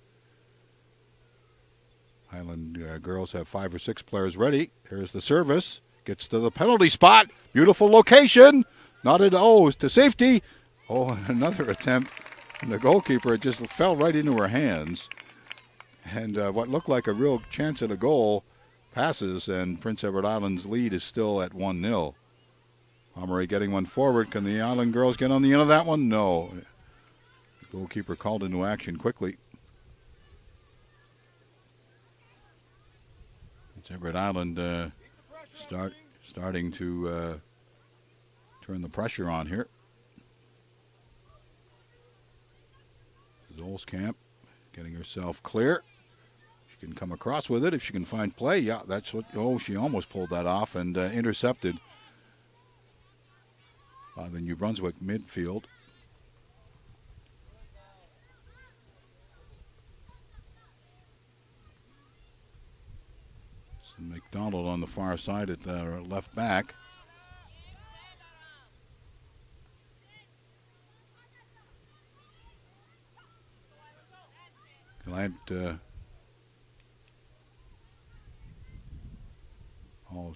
Highland girls have 5 or 6 players ready. Here's the service. Gets to the penalty spot. Beautiful location. Knotted to safety. Oh, another attempt. And the goalkeeper just fell right into her hands. And what looked like a real chance at a goal passes, and Prince Edward Island's lead is still at 1-0. Pomeroy getting one forward. Can the Island girls get on the end of that one? No. The goalkeeper called into action quickly. It's Everett Island starting to turn the pressure on here. Olskamp getting herself clear. She can come across with it if she can find play. Yeah, that's what. Oh, she almost pulled that off and intercepted by the New Brunswick midfield. So McDonald on the far side at the left back. Gallant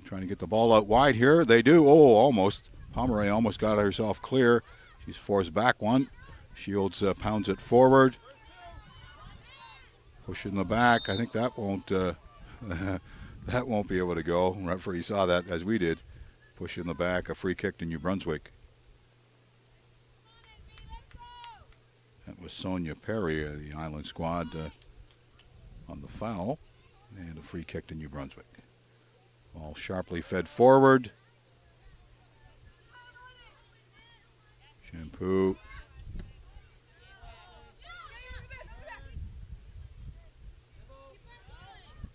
trying to get the ball out wide here. They do. Oh, almost. Pomeroy almost got herself clear. She's forced back one. Shields pounds it forward. Push in the back. I think that won't that won't be able to go. Referee saw that as we did. Push in the back. A free kick to New Brunswick. That was Sonia Perry, the Island squad, on the foul. And a free kick to New Brunswick. Ball sharply fed forward. Shampoo.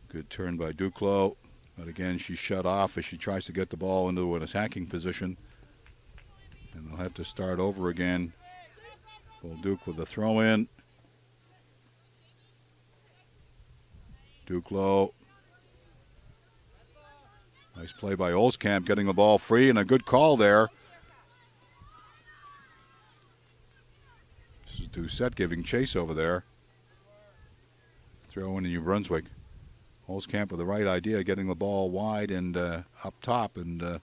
Good turn by Duclos. But again, she's shut off as she tries to get the ball into an attacking position. And they'll have to start over again. Bolduc with a throw in. Duclos. Nice play by Olskamp, getting the ball free, and a good call there. This is Doucette giving chase over there. Throw in New Brunswick. Olskamp with the right idea, getting the ball wide and up top, and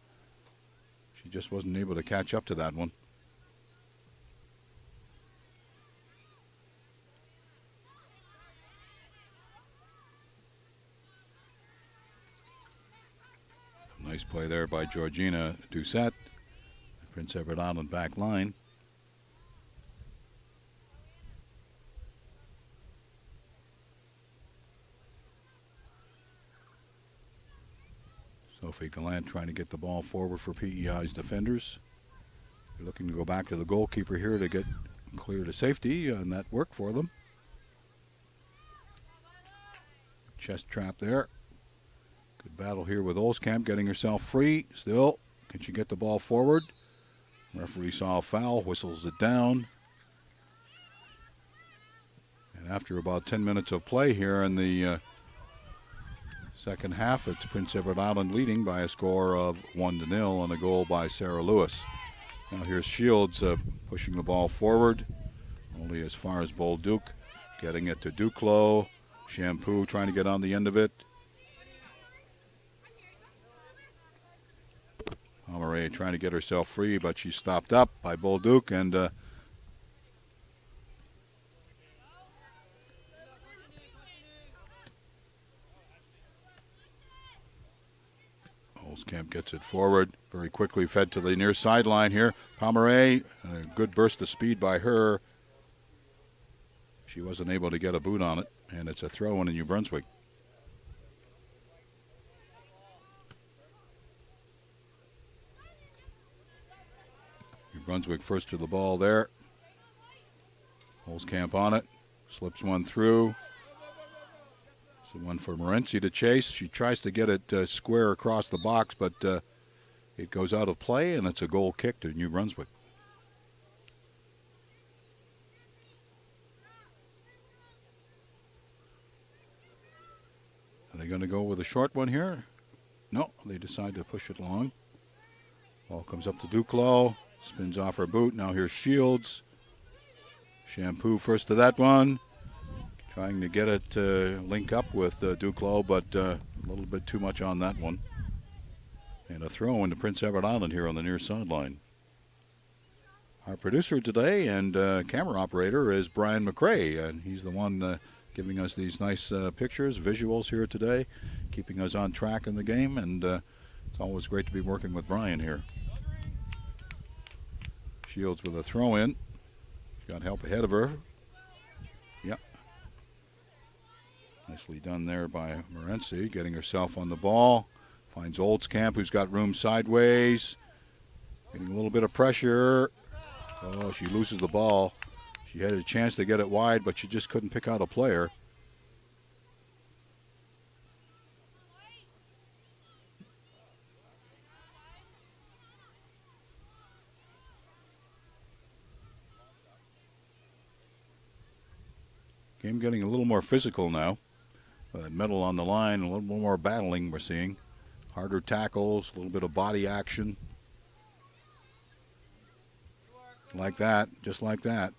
she just wasn't able to catch up to that one. Nice play there by Georgina Doucette. Prince Edward Island back line. Sophie Gallant trying to get the ball forward for PEI's defenders. They're looking to go back to the goalkeeper here to get clear to safety, and that worked for them. Chest trap there. Good battle here with Olskamp, getting herself free. Still, can she get the ball forward? Referee saw a foul, whistles it down. And after about 10 minutes of play here in the second half, it's Prince Edward Island leading by a score of 1-0 and a goal by Sarah Lewis. Now here's Shields pushing the ball forward, only as far as Bolduc, getting it to Duclos. Shampoo trying to get on the end of it. Pomeroy trying to get herself free, but she's stopped up by Bolduc, and Olskamp gets it forward, very quickly fed to the near sideline here. Pomeroy, a good burst of speed by her. She wasn't able to get a boot on it, and it's a throw in New Brunswick. New Brunswick first to the ball there. Olskamp on it, slips one through. So one for Morency to chase. She tries to get it square across the box, but it goes out of play, and it's a goal kick to New Brunswick. Are they going to go with a short one here? No, they decide to push it long. Ball comes up to Duclos, spins off her boot. Now here's Shields. Shampoo first to that one. Trying to get it to link up with Duclos, but a little bit too much on that one. And a throw into Prince Edward Island here on the near sideline. Our producer today and camera operator is Brian McRae, and he's the one giving us these nice pictures, visuals here today, keeping us on track in the game, and it's always great to be working with Brian here. Shields with a throw in. She's got help ahead of her. Yep. Nicely done there by Morency, getting herself on the ball. Finds Olskamp, who's got room sideways. Getting a little bit of pressure. Oh, she loses the ball. She had a chance to get it wide, but she just couldn't pick out a player. Game getting a little more physical now. Medal on the line, a little more battling we're seeing. Harder tackles, a little bit of body action. Like that, just like that.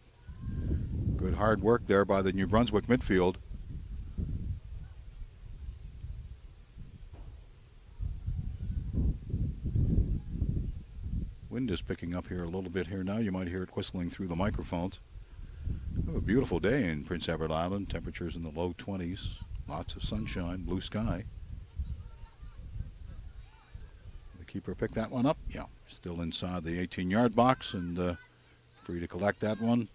Good hard work there by the New Brunswick midfield. just picking up here a little bit here now. You might hear it whistling through the microphones. We have a beautiful day in Prince Edward Island. Temperatures in the low 20s. Lots of sunshine, blue sky. The keeper picked that one up. Yeah, still inside the 18-yard box and free to collect that one.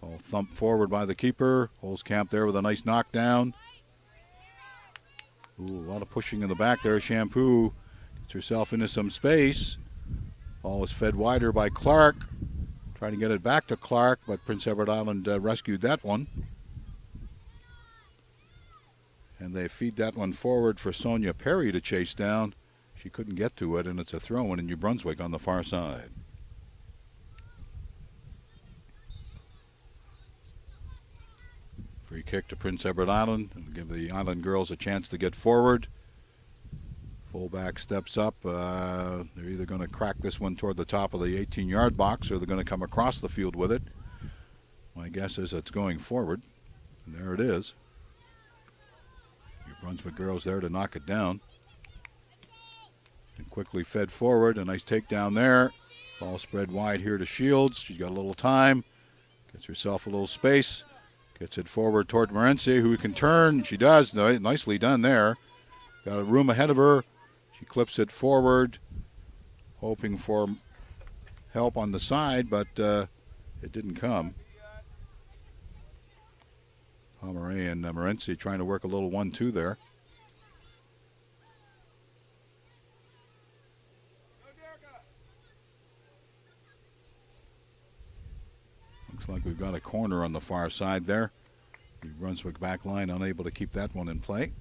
Ball thumped forward by the keeper. Holzkamp there with a nice knockdown. Ooh, a lot of pushing in the back there. Shampoo gets herself into some space. Ball was fed wider by Clark. Trying to get it back to Clark, but Prince Edward Island rescued that one. And they feed that one forward for Sonia Perry to chase down. She couldn't get to it, and it's a throw-in in New Brunswick on the far side. Free kick to Prince Edward Island and give the Island girls a chance to get forward. Fullback steps up. They're either going to crack this one toward the top of the 18-yard box or they're going to come across the field with it. My guess is it's going forward. And there it is. New Brunswick girls there to knock it down. And quickly fed forward. A nice takedown there. Ball spread wide here to Shields. She's got a little time. Gets herself a little space. Gets it forward toward Morency, who can turn. She does. Nicely done there. Got a room ahead of her. She clips it forward, hoping for help on the side, but it didn't come. Pomeray and Morency trying to work a little 1-2 there. Looks like we've got a corner on the far side there. New Brunswick back line unable to keep that one in play.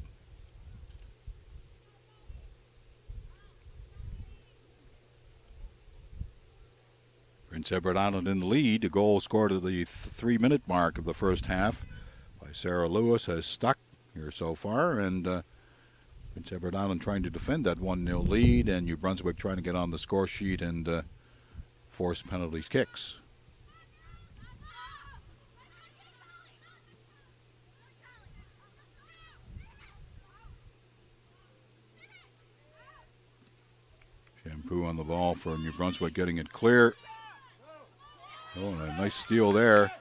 Prince Edward Island in the lead. A goal scored at the 3-minute mark of the first half by Sarah Lewis has stuck here so far, and Prince Edward Island trying to defend that 1-0 lead, and New Brunswick trying to get on the score sheet and force penalty kicks. Shampoo on the ball for New Brunswick, getting it clear. Oh, and a nice steal there.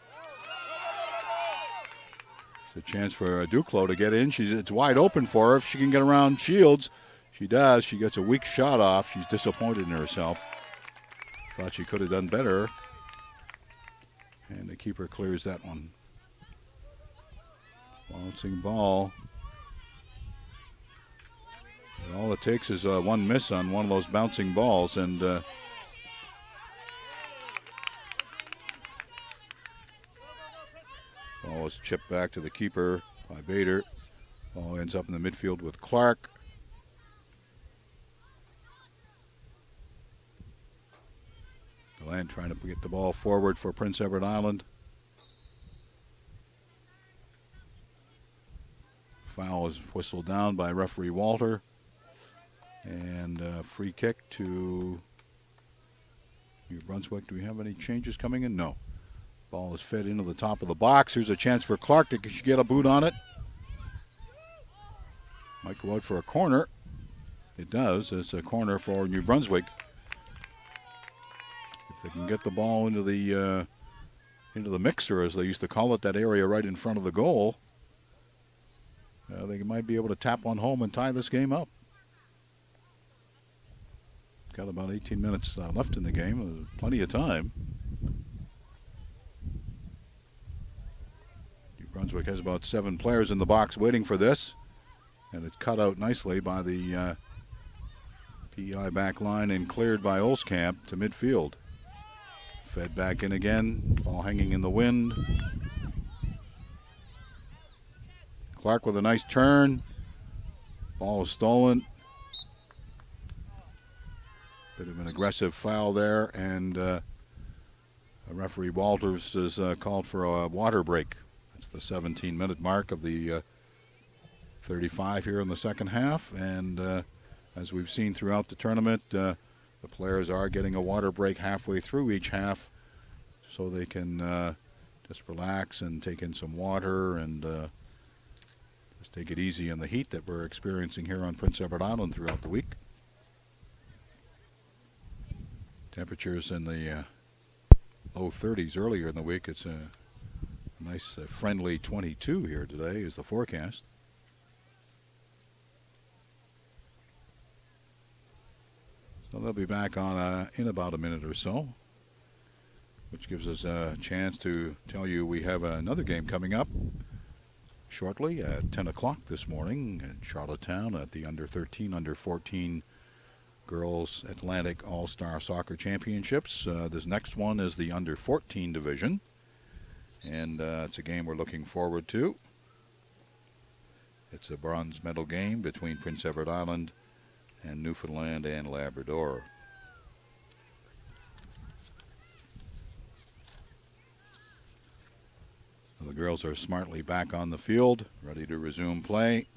It's a chance for Duclos to get in. It's wide open for her. If she can get around Shields, she does. She gets a weak shot off. She's disappointed in herself. Thought she could have done better. And the keeper clears that one. Bouncing ball. And all it takes is one miss on one of those bouncing balls, and ball is chipped back to the keeper by Bader. Ball ends up in the midfield with Clark. Deland trying to get the ball forward for Prince Edward Island. Foul is whistled down by referee Walter. And free kick to New Brunswick. Do we have any changes coming in? No. Ball is fed into the top of the box. Here's a chance for Clark to get a boot on it. Might go out for a corner. It does. It's a corner for New Brunswick. If they can get the ball into the mixer, as they used to call it, that area right in front of the goal, they might be able to tap one home and tie this game up. Got about 18 minutes left in the game. Plenty of time. New Brunswick has about 7 players in the box waiting for this. And it's cut out nicely by the PEI back line and cleared by Olskamp to midfield. Fed back in again. Ball hanging in the wind. Clark with a nice turn. Ball is stolen. Bit of an aggressive foul there, and referee Walters has called for a water break. That's the 17-minute mark of the 35 here in the second half, and as we've seen throughout the tournament, the players are getting a water break halfway through each half so they can just relax and take in some water and Just take it easy in the heat that we're experiencing here on Prince Edward Island throughout the week. Temperatures in the low 30s earlier in the week. It's a nice friendly 22 here today is the forecast. So they'll be back on in about a minute or so, which gives us a chance to tell you we have another game coming up shortly at 10 o'clock this morning in Charlottetown at the under 13, under 14 Girls Atlantic All-Star Soccer Championships. This next one is the under 14 division, and it's a game we're looking forward to. It's a bronze medal game between Prince Edward Island and Newfoundland and Labrador. So the girls are smartly back on the field, ready to resume play.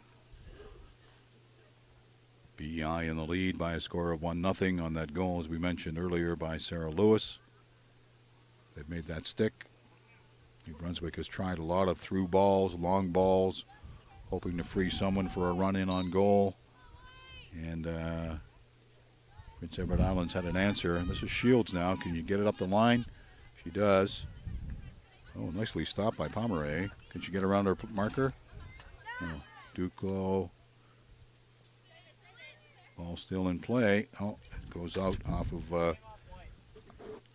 PEI in the lead by a score of 1-0 on that goal, as we mentioned earlier, by Sarah Lewis. They've made that stick. New Brunswick has tried a lot of through balls, long balls, hoping to free someone for a run-in on goal. And Prince Edward Island's had an answer. This is Shields now. Can you get it up the line? She does. Oh, nicely stopped by Pomeroy. Can she get around her marker? No. Duclos. Ball still in play. Oh, it goes out off of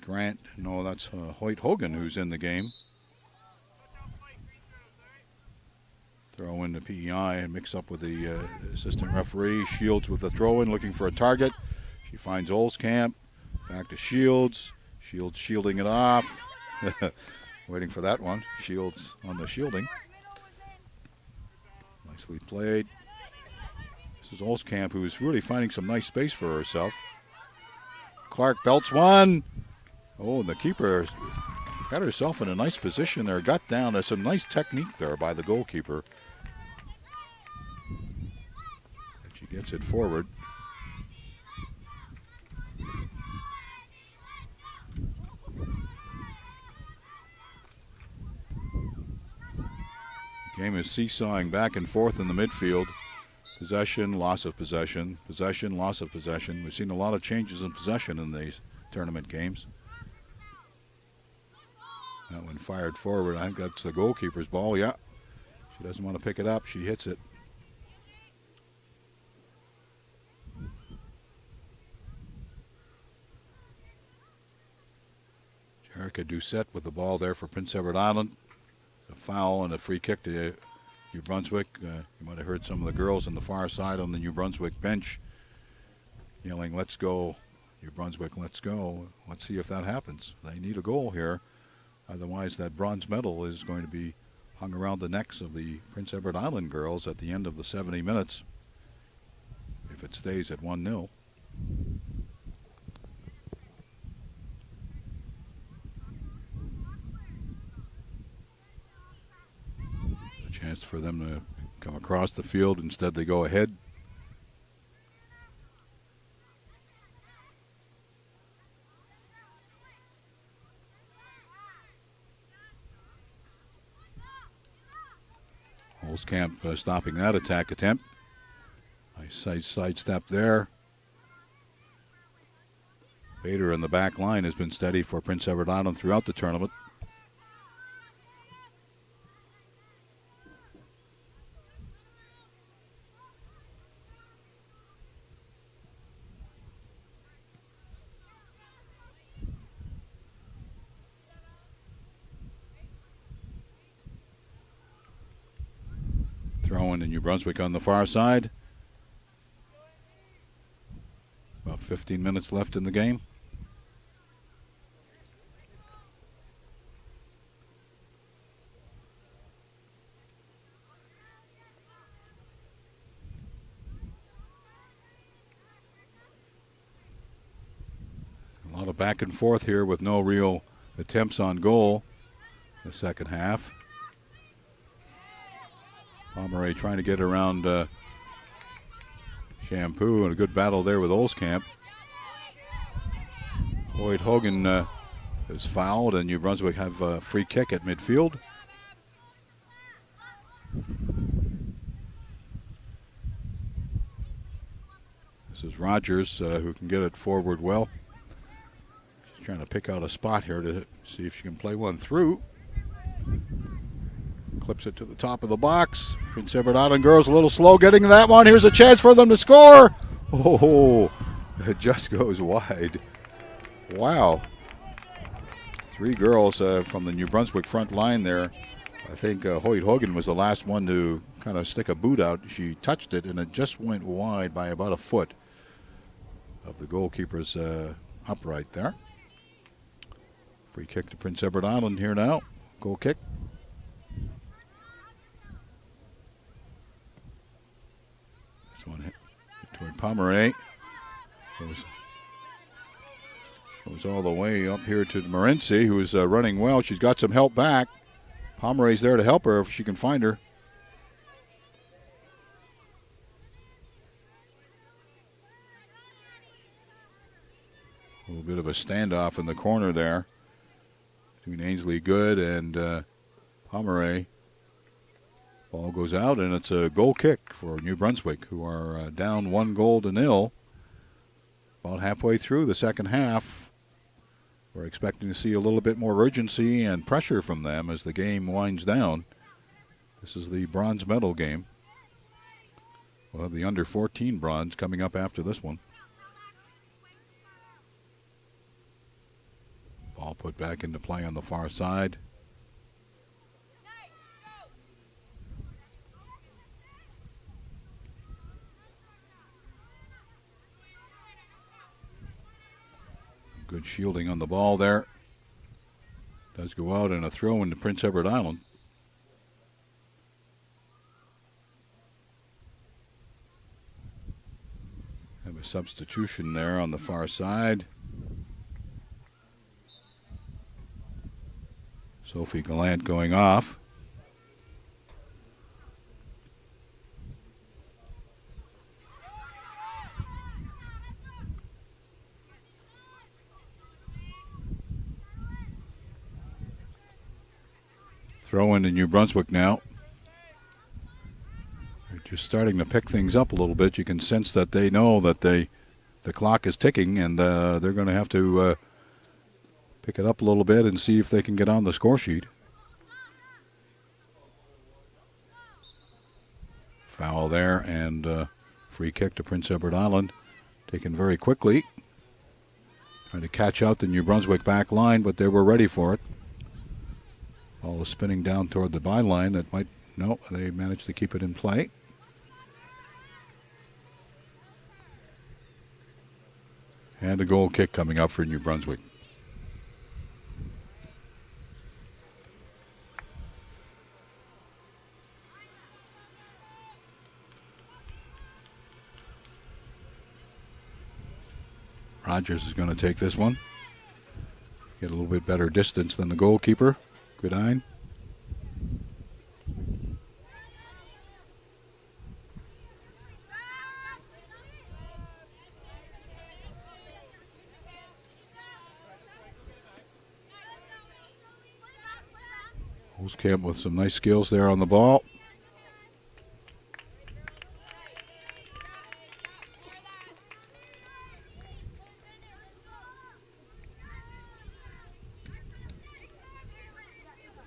Grant. No, that's Hoyt Hogan who's in the game. Throw into PEI and mix up with the assistant referee. Shields with the throw-in, looking for a target. She finds Olskamp. Back to Shields. Shields shielding it off. Waiting for that one. Shields on the shielding. Nicely played. This is Olskamp, who's really finding some nice space for herself. Clark belts one. Oh, and the keeper got herself in a nice position there. Got down. There's some nice technique there by the goalkeeper. And she gets it forward. The game is seesawing back and forth in the midfield. Possession, loss of possession, possession, loss of possession. We've seen a lot of changes in possession in these tournament games. That one fired forward. I think that's the goalkeeper's ball. Yeah. She doesn't want to pick it up. She hits it. Jerica Doucette with the ball there for Prince Edward Island. It's a foul and a free kick to New Brunswick. You might have heard some of the girls on the far side on the New Brunswick bench yelling, "Let's go, New Brunswick, let's go." Let's see if that happens. They need a goal here. Otherwise, that bronze medal is going to be hung around the necks of the Prince Edward Island girls at the end of the 70 minutes if it stays at 1-0. Chance for them to come across the field. Instead, they go ahead. Holzkamp stopping that attack attempt. Nice sidestep there. Bader in the back line has been steady for Prince Edward Island throughout the tournament. Throwing in New Brunswick on the far side. About 15 minutes left in the game. A lot of back and forth here with no real attempts on goal in the second half. Pomeroy trying to get around Shampoo, and a good battle there with Olskamp. Hoyt Hogan is fouled, and New Brunswick have a free kick at midfield. This is Rogers, who can get it forward well. She's trying to pick out a spot here to see if she can play one through. Clips it to the top of the box. Prince Edward Island girls a little slow getting that one. Here's a chance for them to score. Oh, it just goes wide. Wow. 3 girls from the New Brunswick front line there. I think Hoyt Hogan was the last one to kind of stick a boot out. She touched it, and it just went wide by about a foot of the goalkeeper's upright there. Free kick to Prince Edward Island here now. Goal kick. This one hit toward Pomeroy. Goes all the way up here to Morency, who is running well. She's got some help back. Pomeroy's there to help her if she can find her. A little bit of a standoff in the corner there between Ainsley Good and Pomeroy. Ball goes out, and it's a goal kick for New Brunswick, who are down 1-0. About halfway through the second half. We're expecting to see a little bit more urgency and pressure from them as the game winds down. This is the bronze medal game. We'll have the under-14 bronze coming up after this one. Ball put back into play on the far side. Good shielding on the ball there. Does go out and a throw into Prince Edward Island. Have a substitution there on the far side. Sophie Gallant going off. Throw into New Brunswick now. They're just starting to pick things up a little bit. You can sense that they know that the clock is ticking, and they're going to have to pick it up a little bit and see if they can get on the score sheet. Foul there, and free kick to Prince Edward Island. Taken very quickly. Trying to catch out the New Brunswick back line, but they were ready for it. Ball is spinning down toward the byline. That might, no, they managed to keep it in play. And a goal kick coming up for New Brunswick. Rogers is going to take this one. Get a little bit better distance than the goalkeeper. Goodine. Holzkamp with some nice skills there on the ball.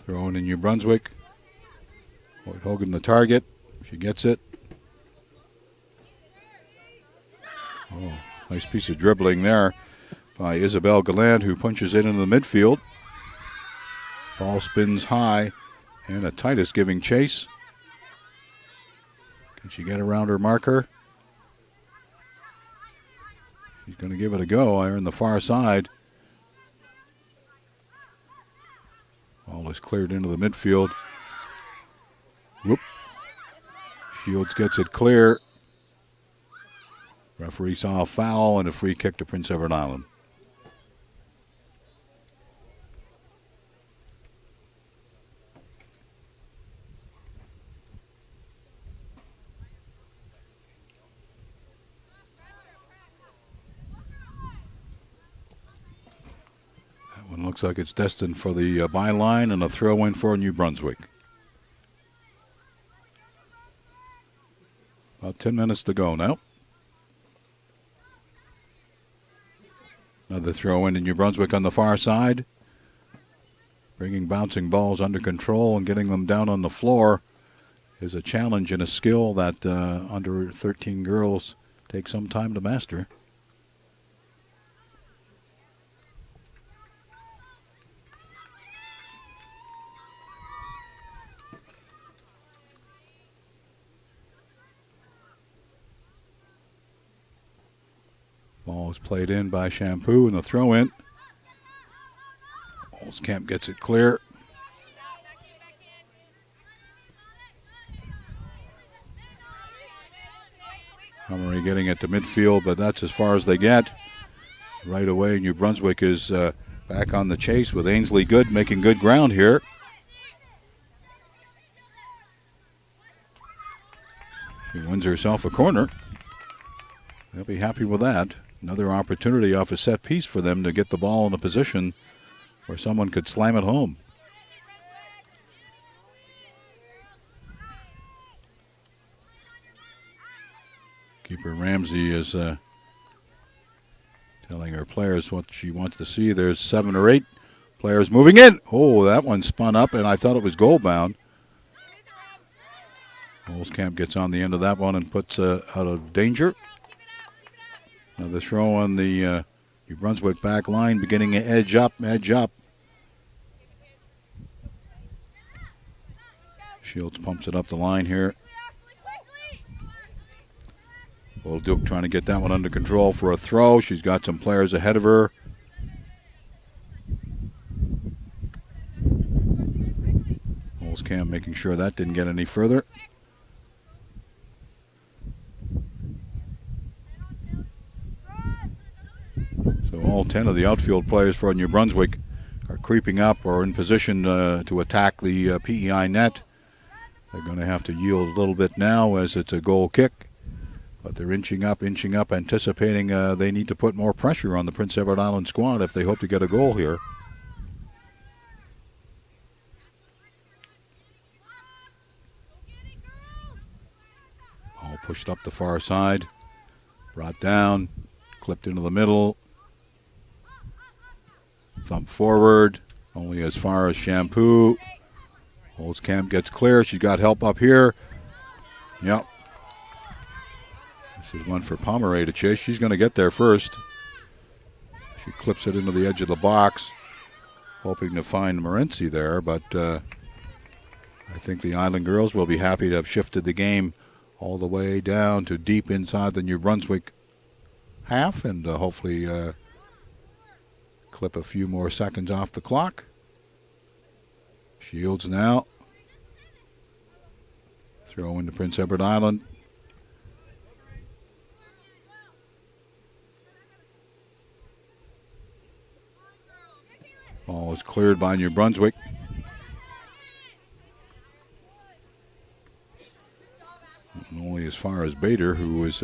Throwing in New Brunswick. Hoyt Hogan the target. She gets it. Oh, nice piece of dribbling there by Isabel Gallant, who punches it into the midfield. Ball spins high, and a Titus giving chase. Can she get around her marker? She's going to give it a go. Iron the far side. Ball is cleared into the midfield. Whoop. Shields gets it clear. Referee saw a foul and a free kick to Prince Edward Island. Looks like it's destined for the byline and a throw in for New Brunswick. About 10 minutes to go now. Another throw in New Brunswick on the far side. Bringing bouncing balls under control and getting them down on the floor is a challenge and a skill that under 13 girls take some time to master. Ball is played in by Shampoo and the throw in. Olskamp gets it clear. Hummery getting it to midfield, but that's as far as they get. Right away, New Brunswick is back on the chase with Ainsley Good making good ground here. She wins herself a corner. They'll be happy with that. Another opportunity off a set piece for them to get the ball in a position where someone could slam it home. Keeper Ramsey is telling her players what she wants to see. There's 7 or 8 players moving in. Oh, that one spun up, and I thought it was goal bound. Olskamp gets on the end of that one and puts out of danger. Another throw on the New Brunswick back line, beginning to edge up. Shields pumps it up the line here. Well, Duke trying to get that one under control for a throw. She's got some players ahead of her. Olskamp making sure that didn't get any further. So all 10 of the outfield players for New Brunswick are creeping up or in position to attack the PEI net. They're going to have to yield a little bit now as it's a goal kick. But they're inching up, anticipating they need to put more pressure on the Prince Edward Island squad if they hope to get a goal here. All pushed up the far side, brought down, clipped into the middle. Thump forward, only as far as Shampoo. Olskamp gets clear. She's got help up here. Yep. This is one for Pomeroy to chase. She's going to get there first. She clips it into the edge of the box, hoping to find Morency there, but I think the Island girls will be happy to have shifted the game all the way down to deep inside the New Brunswick half and hopefully clip a few more seconds off the clock. Shields now. Throw into Prince Edward Island. Ball is cleared by New Brunswick. And only as far as Bader, who is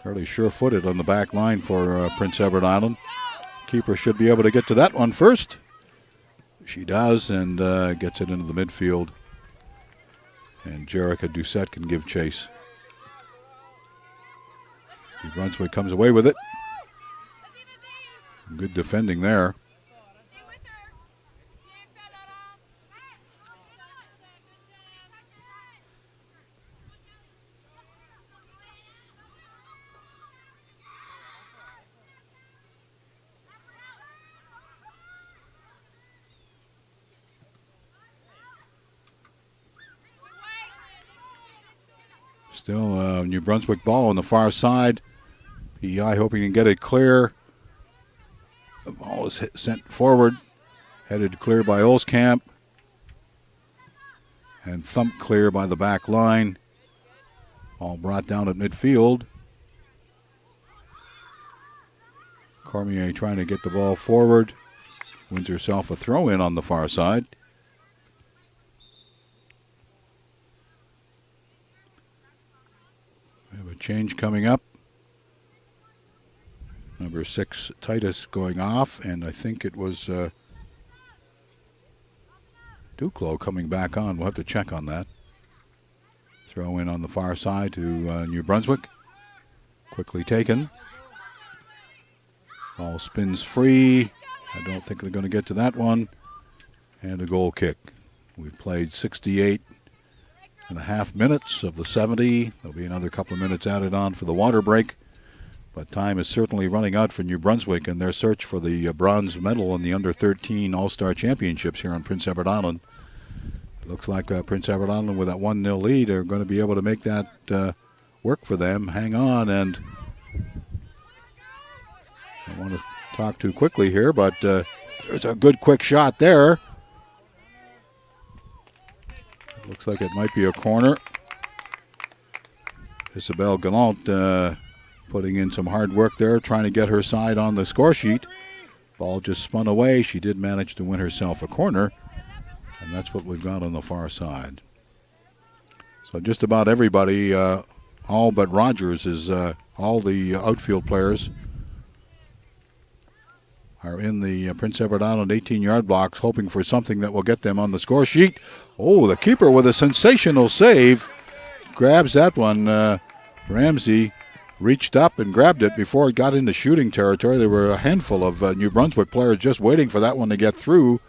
fairly sure-footed on the back line for Prince Edward Island. Keeper should be able to get to that one first. She does, and gets it into the midfield. And Jerica Doucette can give chase. New Brunswick comes away with it. Good defending there. Still New Brunswick ball on the far side. PEI hoping to get it clear. The ball is sent forward. Headed clear by Olskamp. And thumped clear by the back line. All brought down at midfield. Cormier trying to get the ball forward. Wins herself a throw-in on the far side. We have a change coming up. Number 6, Titus, going off, and I think it was Duclos coming back on. We'll have to check on that. Throw in on the far side to New Brunswick. Quickly taken. Ball spins free. I don't think they're going to get to that one. And a goal kick. We've played 68.5 minutes of the 70. There'll be another couple of minutes added on for the water break. But time is certainly running out for New Brunswick in their search for the bronze medal in the Under-13 All-Star Championships here on Prince Edward Island. It looks like Prince Edward Island with that 1-0 lead are going to be able to make that work for them. Hang on, and I don't want to talk too quickly here, but there's a good quick shot there. It looks like it might be a corner. Isabelle Gallant putting in some hard work there, trying to get her side on the score sheet. Ball just spun away. She did manage to win herself a corner, and that's what we've got on the far side. So just about everybody, all but Rogers, is all the outfield players are in the Prince Edward Island 18-yard blocks, hoping for something that will get them on the score sheet. Oh, the keeper with a sensational save. Grabs that one. Ramsey reached up and grabbed it before it got into shooting territory. There were a handful of New Brunswick players just waiting for that one to get through.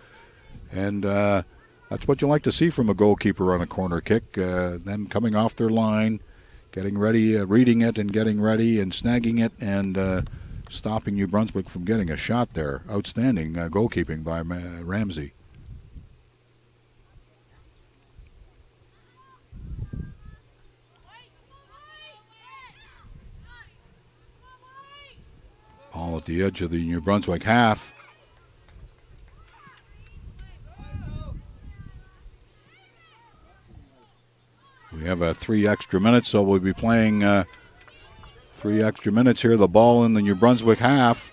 And that's what you like to see from a goalkeeper on a corner kick. Them coming off their line, getting ready, reading it and getting ready and snagging it and stopping New Brunswick from getting a shot there. Outstanding goalkeeping by Ramsey. All at the edge of the New Brunswick half. We have 3 extra minutes, so we'll be playing 3 extra minutes here. The ball in the New Brunswick half.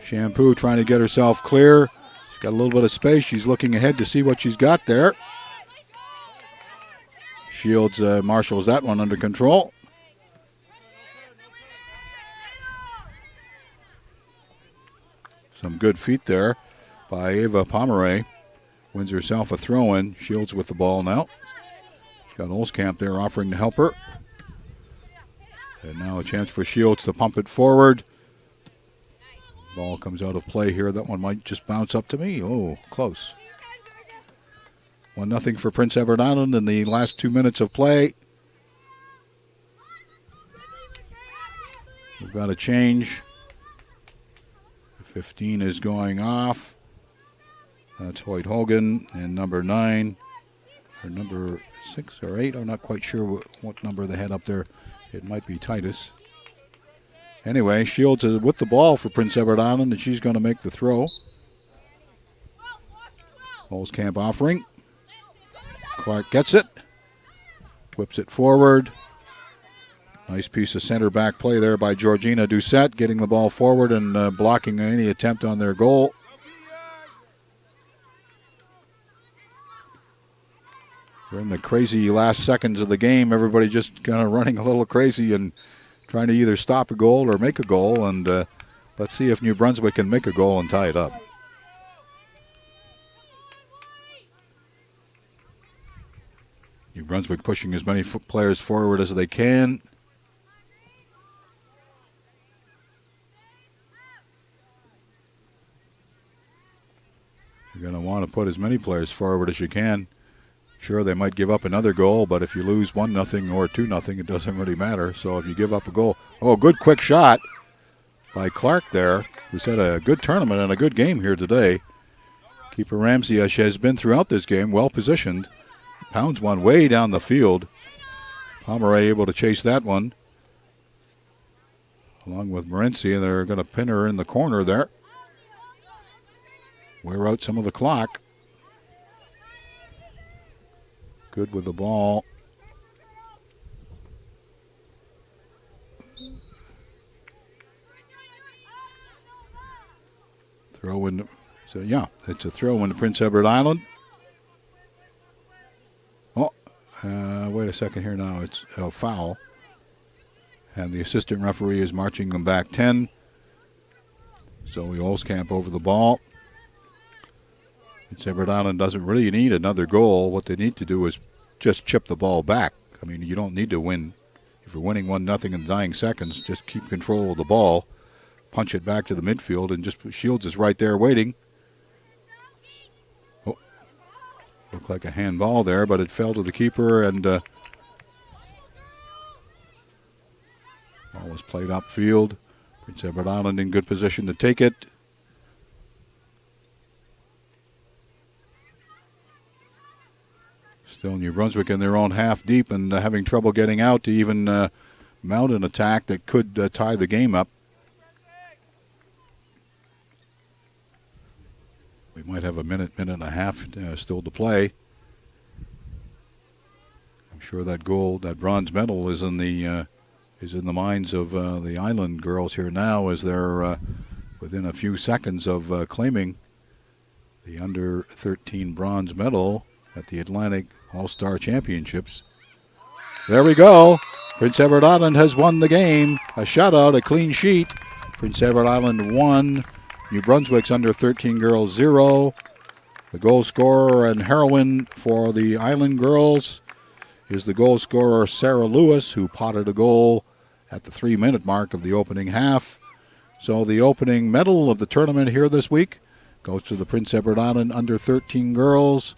Shampoo trying to get herself clear. She's got a little bit of space. She's looking ahead to see what she's got there. Shields marshals that one under control. Some good feet there by Ava Pomeroy. Wins herself a throw-in. Shields with the ball now. She's got Olskamp there offering to help her. And now a chance for Shields to pump it forward. Ball comes out of play here. That one might just bounce up to me. Oh, close. 1-0 for Prince Edward Island in the last 2 minutes of play. We've got a change. 15 is going off. That's Hoyt Hogan, and number 9, or number 6 or 8. I'm not quite sure what number they had up there. It might be Titus. Anyway, Shields is with the ball for Prince Edward Island, and she's going to make the throw. Olskamp offering. Clark gets it. Whips it forward. Nice piece of center back play there by Georgina Doucette, getting the ball forward and blocking any attempt on their goal. We're in the crazy last seconds of the game. Everybody just kind of running a little crazy and trying to either stop a goal or make a goal. And let's see if New Brunswick can make a goal and tie it up. New Brunswick pushing as many players forward as they can. You're going to want to put as many players forward as you can. Sure, they might give up another goal, but if you lose 1-0 or 2-0, it doesn't really matter. So if you give up a goal, oh, good quick shot by Clark there, who's had a good tournament and a good game here today. Keeper Ramsey, as she has been throughout this game, well positioned. Pounds one way down the field. Pomeroy able to chase that one. Along with Morency, and they're going to pin her in the corner there. Wear out some of the clock. Good with the ball. Throw in. So, yeah, it's a throw in to Prince Edward Island. Oh, wait a second here now. It's a foul. And the assistant referee is marching them back 10. Zoe Olskamp over the ball. Prince Edward Island doesn't really need another goal. What they need to do is just chip the ball back. I mean, you don't need to win. If you're winning 1-0 in the dying seconds, just keep control of the ball. punch it back to the midfield, and just Shields is right there waiting. Oh, looked like a handball there, but it fell to the keeper, and ball was played upfield. Prince Edward Island in good position to take it. Still New Brunswick in their own half deep and having trouble getting out to even mount an attack that could tie the game up. We might have a minute and a half still to play. I'm sure that gold, that bronze medal, is in the minds of the Island girls here now, as they're within a few seconds of claiming the under 13 bronze medal at the Atlantic All-Star Championships. There we go. Prince Edward Island has won the game. A shutout, a clean sheet. Prince Edward Island 1, New Brunswick's under 13 girls 0. The goal scorer and heroine for the Island girls is the goal scorer Sarah Lewis, who potted a goal at the 3-minute mark of the opening half. So the opening medal of the tournament here this week goes to the Prince Edward Island under 13 girls,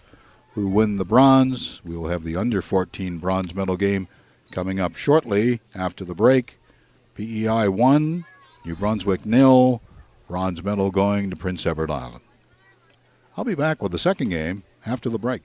who win the bronze. We will have the under 14 bronze medal game coming up shortly after the break. PEI 1, New Brunswick 0, bronze medal going to Prince Edward Island. I'll be back with the second game after the break.